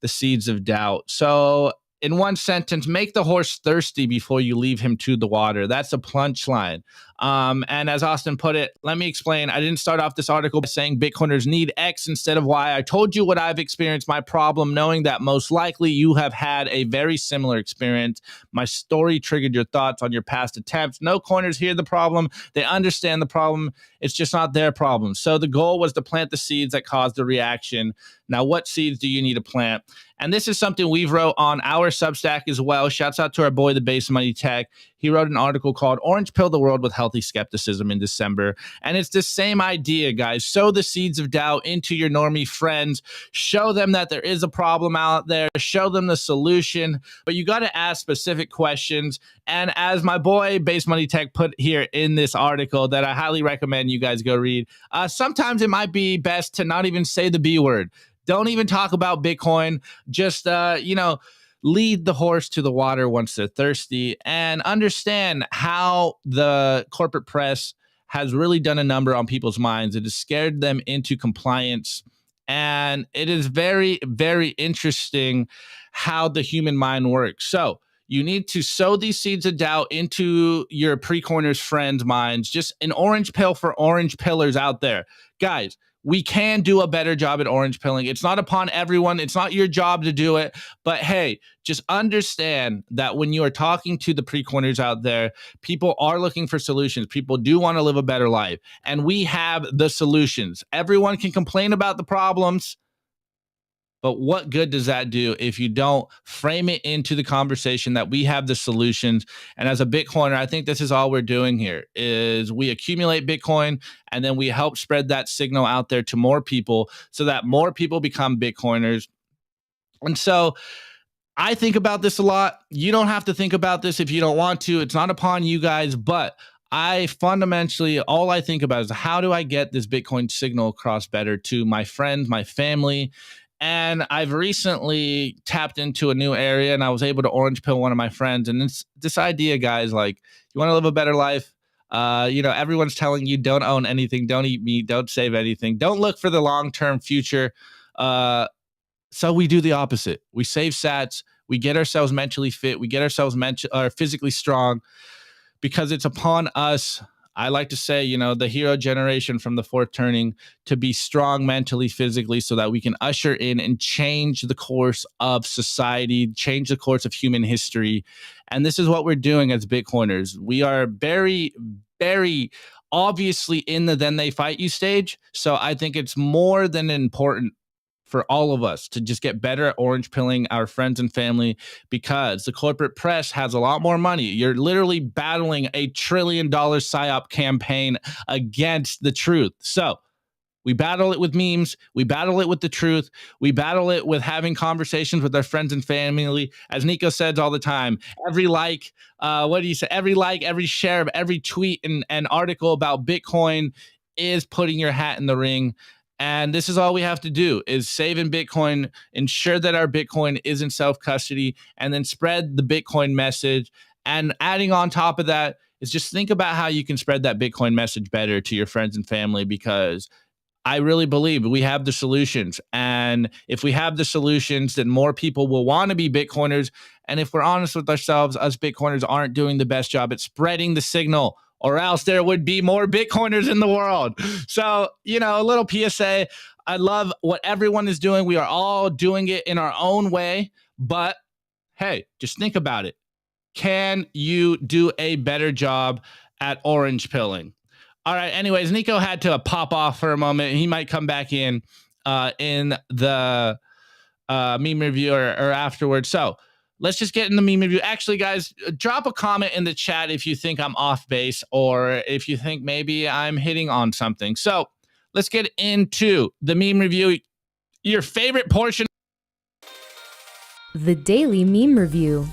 the seeds of doubt. So in one sentence, make the horse thirsty before you leave him to the water. That's a punchline. And as Austin put it, let me explain. I didn't start off this article by saying Bitcoiners need X instead of Y. I told you what I've experienced, my problem, knowing that most likely you have had a very similar experience. My story triggered your thoughts on your past attempts. No coiners hear the problem. They understand the problem. It's just not their problem. So the goal was to plant the seeds that caused the reaction. Now, what seeds do you need to plant? And this is something we've wrote on our Substack as well. Shouts out to our boy, the Base Money Tech. He wrote an article called Orange Pill the World with Healthy Skepticism in December. And it's the same idea, guys. Sow the seeds of doubt into your normie friends. Show them that there is a problem out there. Show them the solution. But you got to ask specific questions. And as my boy, Base Money Tech, put here in this article that I highly recommend you guys go read, sometimes it might be best to not even say the B word. Don't even talk about Bitcoin. Just, lead the horse to the water once they're thirsty, and understand how the corporate press has really done a number on people's minds. It has scared them into compliance. And it is very, very interesting how the human mind works. So you need to sow these seeds of doubt into your pre-coiners friends' minds. Just an orange pill for orange pillars out there. Guys, we can do a better job at orange pilling. It's not upon everyone. It's not your job to do it. But hey, just understand that when you are talking to the pre-coiners out there, people are looking for solutions. People do want to live a better life. And we have the solutions. Everyone can complain about the problems, but what good does that do if you don't frame it into the conversation that we have the solutions? And as a Bitcoiner, I think this is all we're doing here is we accumulate Bitcoin and then we help spread that signal out there to more people so that more people become Bitcoiners. And so I think about this a lot. You don't have to think about this if you don't want to. It's not upon you guys, but I fundamentally, all I think about is how do I get this Bitcoin signal across better to my friends, my family. And I've recently tapped into a new area and I was able to orange pill one of my friends. And this idea, guys, like, you want to live a better life? Everyone's telling you don't own anything, don't eat meat, don't save anything, don't look for the long-term future. So we do the opposite. We save sats, we get ourselves mentally fit, we get ourselves physically strong, because it's upon us. I like to say, the hero generation from the fourth turning, to be strong mentally, physically, so that we can usher in and change the course of society, change the course of human history. And this is what we're doing as Bitcoiners. We are very, very obviously in the then they fight you stage. So I think it's more than important for all of us to just get better at orange pilling our friends and family, because the corporate press has a lot more money. You're literally battling a $1 trillion psyop campaign against the truth. So we battle it with memes. We battle it with the truth. We battle it with having conversations with our friends and family. As Nico says all the time, every like, every share of every tweet and article about Bitcoin is putting your hat in the ring. And this is all we have to do, is save in Bitcoin, ensure that our Bitcoin is in self-custody, and then spread the Bitcoin message. And adding on top of that is just think about how you can spread that Bitcoin message better to your friends and family, because I really believe we have the solutions. And if we have the solutions, then more people will want to be Bitcoiners. And if we're honest with ourselves, us Bitcoiners aren't doing the best job at spreading the signal, or else there would be more Bitcoiners in the world. So, a little PSA. I love what everyone is doing. We are all doing it in our own way. But hey, just think about it. Can you do a better job at orange pilling? All right. Anyways, Nico had to pop off for a moment. He might come back in the meme review or afterwards. So let's just get in the meme review. Actually, guys, drop a comment in the chat if you think I'm off base, or if you think maybe I'm hitting on something. So let's get into the meme review. Your favorite portion. The Daily Meme Review.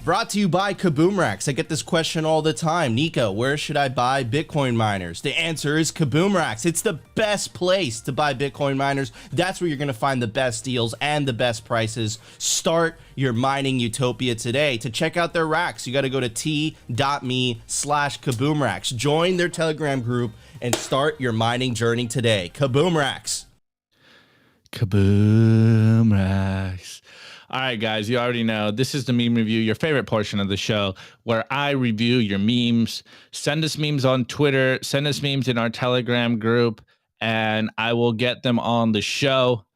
Brought to you by Kaboom Racks. I get this question all the time. Nico, where should I buy Bitcoin miners? The answer is Kaboom Racks. It's the best place to buy Bitcoin miners. That's where you're going to find the best deals and the best prices. Start your mining utopia today. To check out their racks, you got to go to t.me/Kaboom Racks. Join their Telegram group and start your mining journey today. Kaboom Racks. Kaboom Racks. All right, guys, you already know this is the meme review, your favorite portion of the show, where I review your memes. Send us memes on Twitter, send us memes in our Telegram group, and I will get them on the show.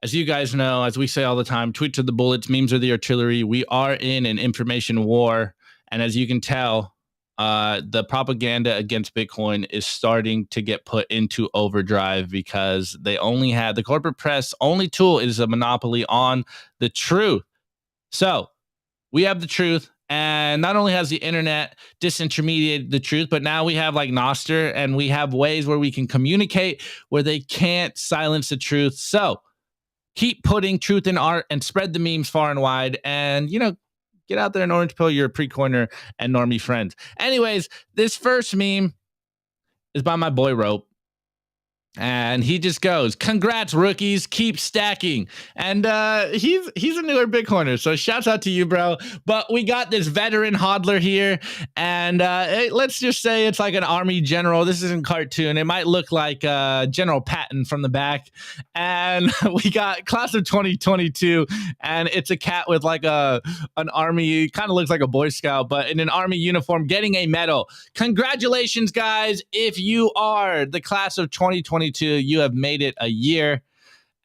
As you guys know, as we say all the time, tweets are the bullets, memes are the artillery. We are in an information war, and as you can tell, the propaganda against Bitcoin is starting to get put into overdrive, because the corporate press only tool is a monopoly on the truth. So we have the truth, and not only has the internet disintermediated the truth, but now we have like Nostr, and we have ways where we can communicate where they can't silence the truth. So keep putting truth in art and spread the memes far and wide, and get out there and orange pill your pre-coiner and normie friends. Anyways, this first meme is by my boy Rope. And he just goes, "Congrats, rookies, keep stacking." And he's a newer Bitcoiner, so shouts out to you, bro. But we got this veteran hodler here, and let's just say it's like an army general. This isn't cartoon. It might look like General Patton from the back. And we got class of 2022, and it's a cat with like an army, kind of looks like a Boy Scout, but in an army uniform, getting a medal. Congratulations, guys! If you are the class of 2022. You have made it a year,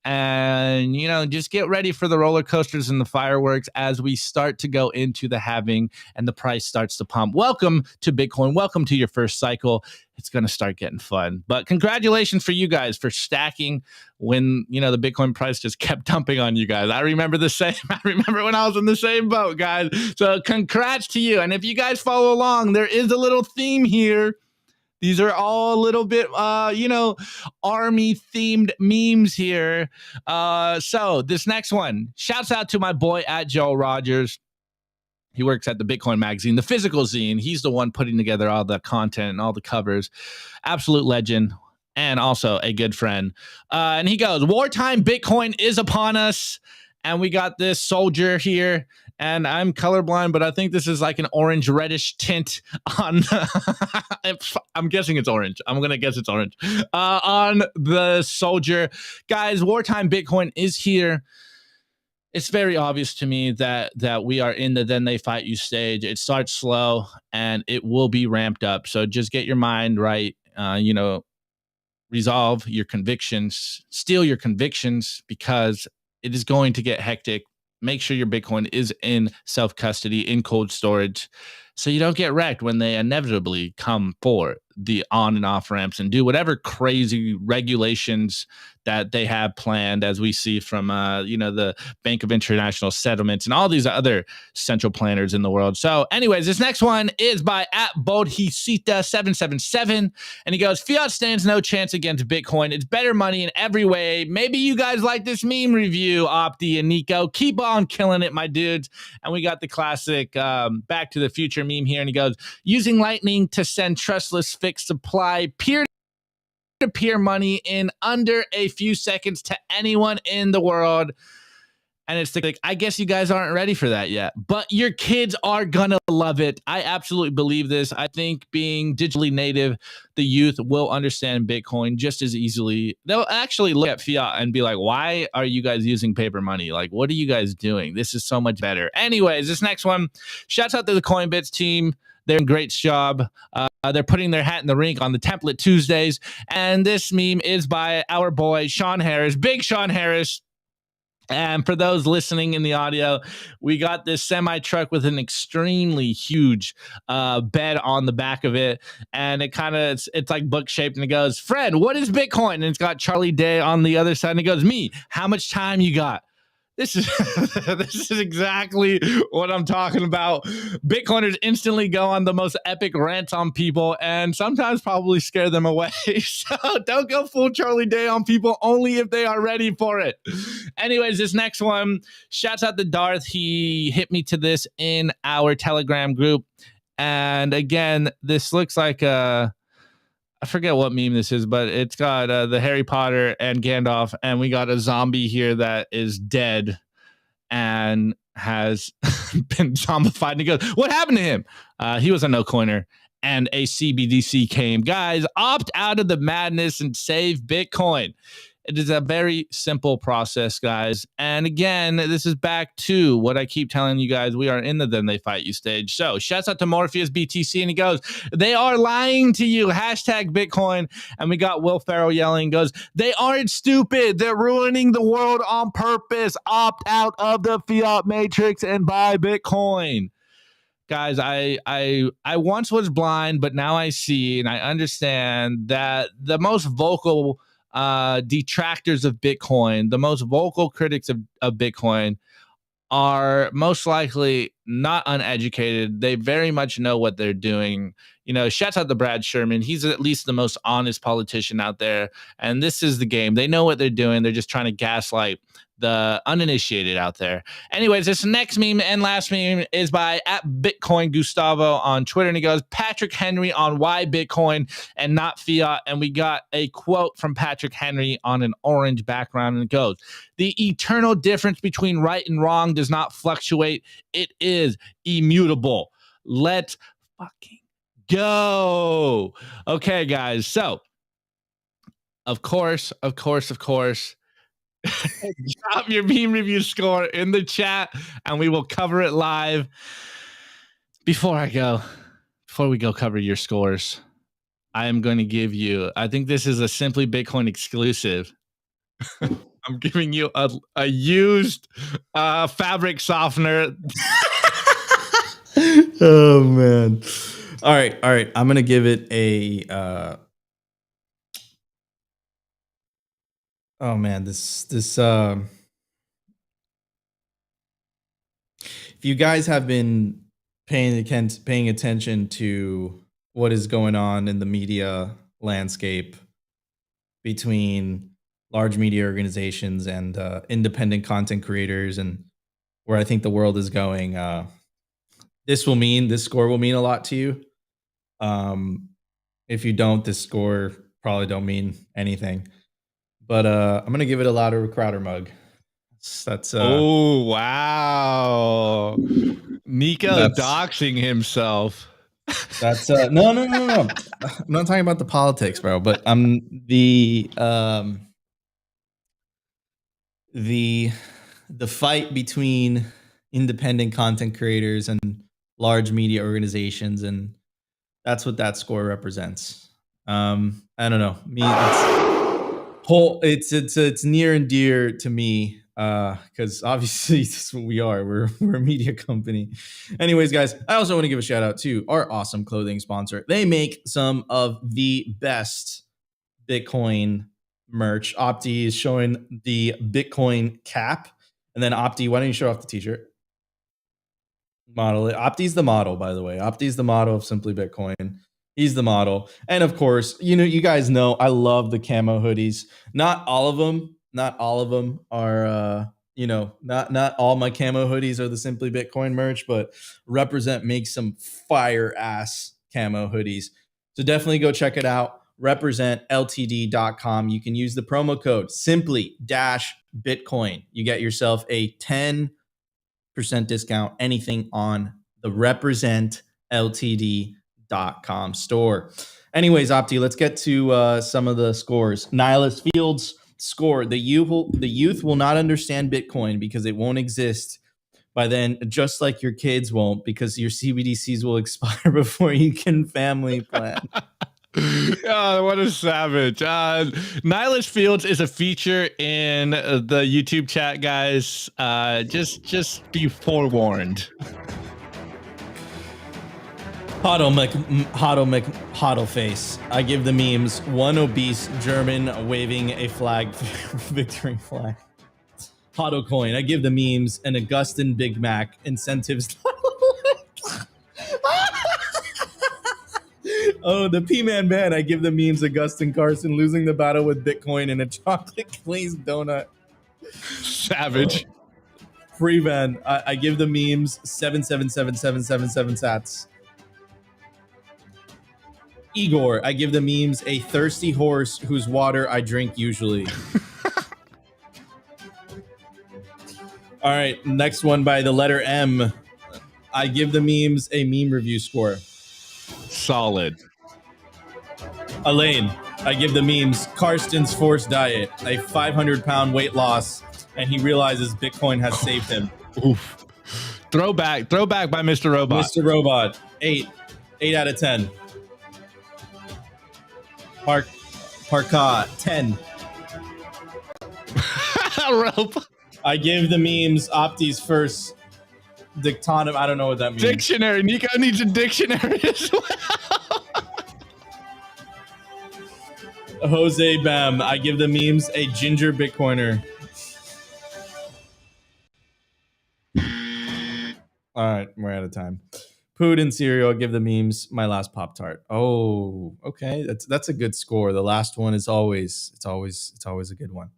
and just get ready for the roller coasters and the fireworks as we start to go into the halving and the price starts to pump. Welcome to Bitcoin. Welcome to your first cycle. It's going to start getting fun, but congratulations for you guys for stacking when the Bitcoin price just kept dumping on you guys. I remember I remember when I was in the same boat, guys. So congrats to you. And if you guys follow along, there is a little theme here. These are all a little bit, army-themed memes here. So this next one, shouts out to my boy at Joel Rogers. He works at the Bitcoin magazine, the physical zine. He's the one putting together all the content and all the covers. Absolute legend, and also a good friend. And he goes, "Wartime Bitcoin is upon us." And we got this soldier here, and I'm colorblind, but I think this is like an orange reddish tint on. I'm guessing it's orange. I'm going to guess it's orange on the soldier. Guys, wartime Bitcoin is here. It's very obvious to me that we are in the then they fight you stage. It starts slow and it will be ramped up. So just get your mind right. Resolve your convictions, steal your convictions, because it is going to get hectic. Make sure your Bitcoin is in self-custody, in cold storage, so you don't get wrecked when they inevitably come for the on and off ramps and do whatever crazy regulations that they have planned, as we see from the Bank of International Settlements and all these other central planners in the world. So anyways, this next one is by @Bodhisita777, and he goes, Fiat stands no chance against Bitcoin. It's better money in every way. Maybe you guys like this meme review, Opti and Nico. Keep on killing it, my dudes. And we got the classic Back to the Future meme here, and he goes, using Lightning to send trustless fixed supply peer-to-peer money in under a few seconds to anyone in the world. And it's like, I guess you guys aren't ready for that yet, but your kids are gonna love it. I absolutely believe this. I think being digitally native, the youth will understand Bitcoin just as easily. They'll actually look at Fiat and be like, why are you guys using paper money? Like, what are you guys doing? This is so much better. Anyways, this next one, shouts out to the Coinbits team. They're doing a great job. They're putting their hat in the ring on the Template Tuesdays. And this meme is by our boy, Sean Harris, Big Sean Harris. And for those listening in the audio, we got this semi truck with an extremely huge bed on the back of it. And it kind of, it's like book shaped, and it goes, Fred, what is Bitcoin? And it's got Charlie Day on the other side. And it goes, me, how much time you got? This is this is exactly what I'm talking about. Bitcoiners instantly go on the most epic rants on people and sometimes probably scare them away. So don't go full Charlie Day on people, only if they are ready for it. Anyways, this next one, shouts out to Darth. He hit me to this in our Telegram group. And again, this looks like I forget what meme this is, but it's got the Harry Potter and Gandalf, and we got a zombie here that is dead and has been zombified. And he goes, what happened to him? He was a no-coiner, and a CBDC came. Guys, opt out of the madness and save Bitcoin. It is a very simple process, guys. And again, this is back to what I keep telling you guys. We are in the then they fight you stage. So shouts out to Morpheus BTC, and he goes, they are lying to you. Hashtag Bitcoin. And we got Will Ferrell yelling, goes, they aren't stupid. They're ruining the world on purpose. Opt out of the fiat matrix and buy Bitcoin. Guys, I once was blind, but now I see and I understand that the most vocal detractors of Bitcoin, the most vocal critics of Bitcoin, are most likely not uneducated. They very much know what they're doing. Shouts out to Brad Sherman. He's at least the most honest politician out there. And this is the game. They know what they're doing. They're just trying to gaslight the uninitiated out there. Anyways, this next meme and last meme is by @Bitcoin Gustavo on Twitter. And he goes, Patrick Henry on why Bitcoin and not fiat. And we got a quote from Patrick Henry on an orange background. And it goes, the eternal difference between right and wrong does not fluctuate. It is immutable. Let's fucking go. Okay, guys. So, of course, drop your meme review score in the chat and we will cover it live. Before we go cover your scores, I am going to give you, I think this is a Simply Bitcoin exclusive. I'm giving you a used fabric softener. Oh man. All right. I'm gonna give it a oh man, this if you guys have been paying attention to what is going on in the media landscape between large media organizations and independent content creators, and where I think the world is going, this score will mean a lot to you. If you don't, this score probably don't mean anything. But I'm gonna give it a louder Crowder mug. That's oh wow, Nico That's- doxing himself. That's no. I'm not talking about the politics, bro. But I'm the fight between independent content creators and large media organizations, and that's what that score represents. I don't know. Me, it's near and dear to me because obviously that's what we are. We're a media company. Anyways, guys, I also want to give a shout out to our awesome clothing sponsor. They make some of the best Bitcoin merch. Opti is showing the Bitcoin cap, and then Opti, why don't you show off the t-shirt? Model. Opti's the model, by the way. Opti's the model of Simply Bitcoin. He's the model. And of course, you guys know I love the camo hoodies. Not all of them are not all my camo hoodies are the Simply Bitcoin merch, but Represent makes some fire ass camo hoodies. So definitely go check it out. RepresentLTD.com. You can use the promo code simply-Bitcoin. You get yourself a 10% discount, anything on the RepresentLTD.com store. Anyways, Opti, let's get to some of the scores. Nihilus Fields score: the youth will not understand Bitcoin because it won't exist by then, just like your kids won't, because your CBDCs will expire before you can family plan. Oh, what a savage. Nihilus Fields is a feature in the YouTube chat, guys. Just be forewarned. Hodl face. I give the memes one obese German waving a flag, victory flag. Hodl coin. I give the memes an Agustin Big Mac incentives. Oh, the P-Man man. I give the memes Agustin Carstens losing the battle with Bitcoin in a chocolate glazed donut. Savage. Free van. I give the memes 7777777 sats. Igor, I give the memes a thirsty horse whose water I drink usually. All right, next one by the letter M. I give the memes a meme review score. Solid. Elaine, I give the memes Carstens forced diet, a 500-pound weight loss, and he realizes Bitcoin has saved him. Oof. Throwback by Mr. Robot. Mr. Robot, 8 out of 10. Parka, 10. Rope. I give the memes Opti's first dictatum. I don't know what that means. Dictionary. Nico needs a dictionary as well. Jose Bam, I give the memes a ginger Bitcoiner. All right, we're out of time. Puddin cereal, give the memes my last Pop-Tart. Oh, okay. That's a good score. The last one is always a good one.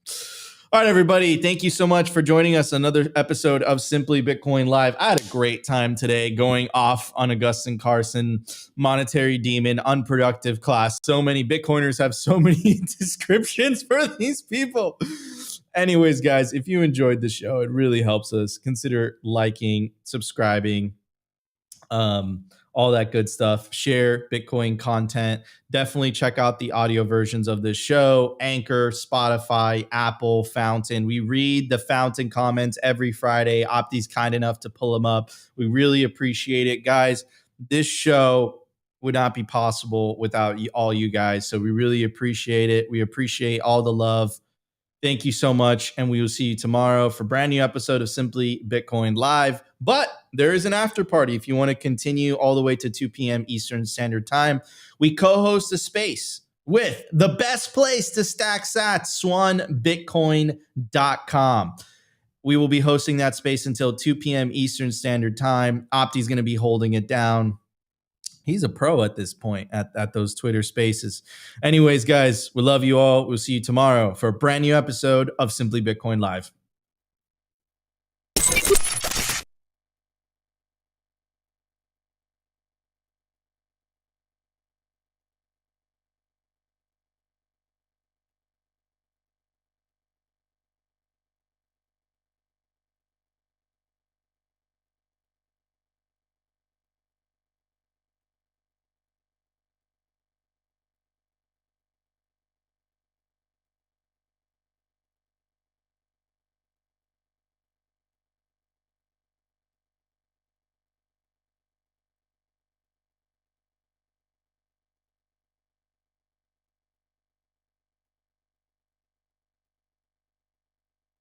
All right, everybody. Thank you so much for joining us. Another episode of Simply Bitcoin Live. I had a great time today going off on Agustin Carstens, monetary demon, unproductive class. So many Bitcoiners have so many descriptions for these people. Anyways, guys, if you enjoyed the show, it really helps us. Consider liking, subscribing, all that good stuff. Share Bitcoin content. Definitely check out the audio versions of this show. Anchor, Spotify, Apple, Fountain. We read the Fountain comments every Friday. Opti's kind enough to pull them up. We really appreciate it, guys. This show would not be possible without all you guys. So we really appreciate it. We appreciate all the love. Thank you so much. And we will see you tomorrow for a brand new episode of Simply Bitcoin Live. But there is an after party if you want to continue all the way to 2 p.m. Eastern Standard Time. We co-host a space with the best place to stack sats, swanbitcoin.com. We will be hosting that space until 2 p.m. Eastern Standard Time. Opti's going to be holding it down. He's a pro at this point at those Twitter spaces. Anyways, guys, we love you all. We'll see you tomorrow for a brand new episode of Simply Bitcoin Live.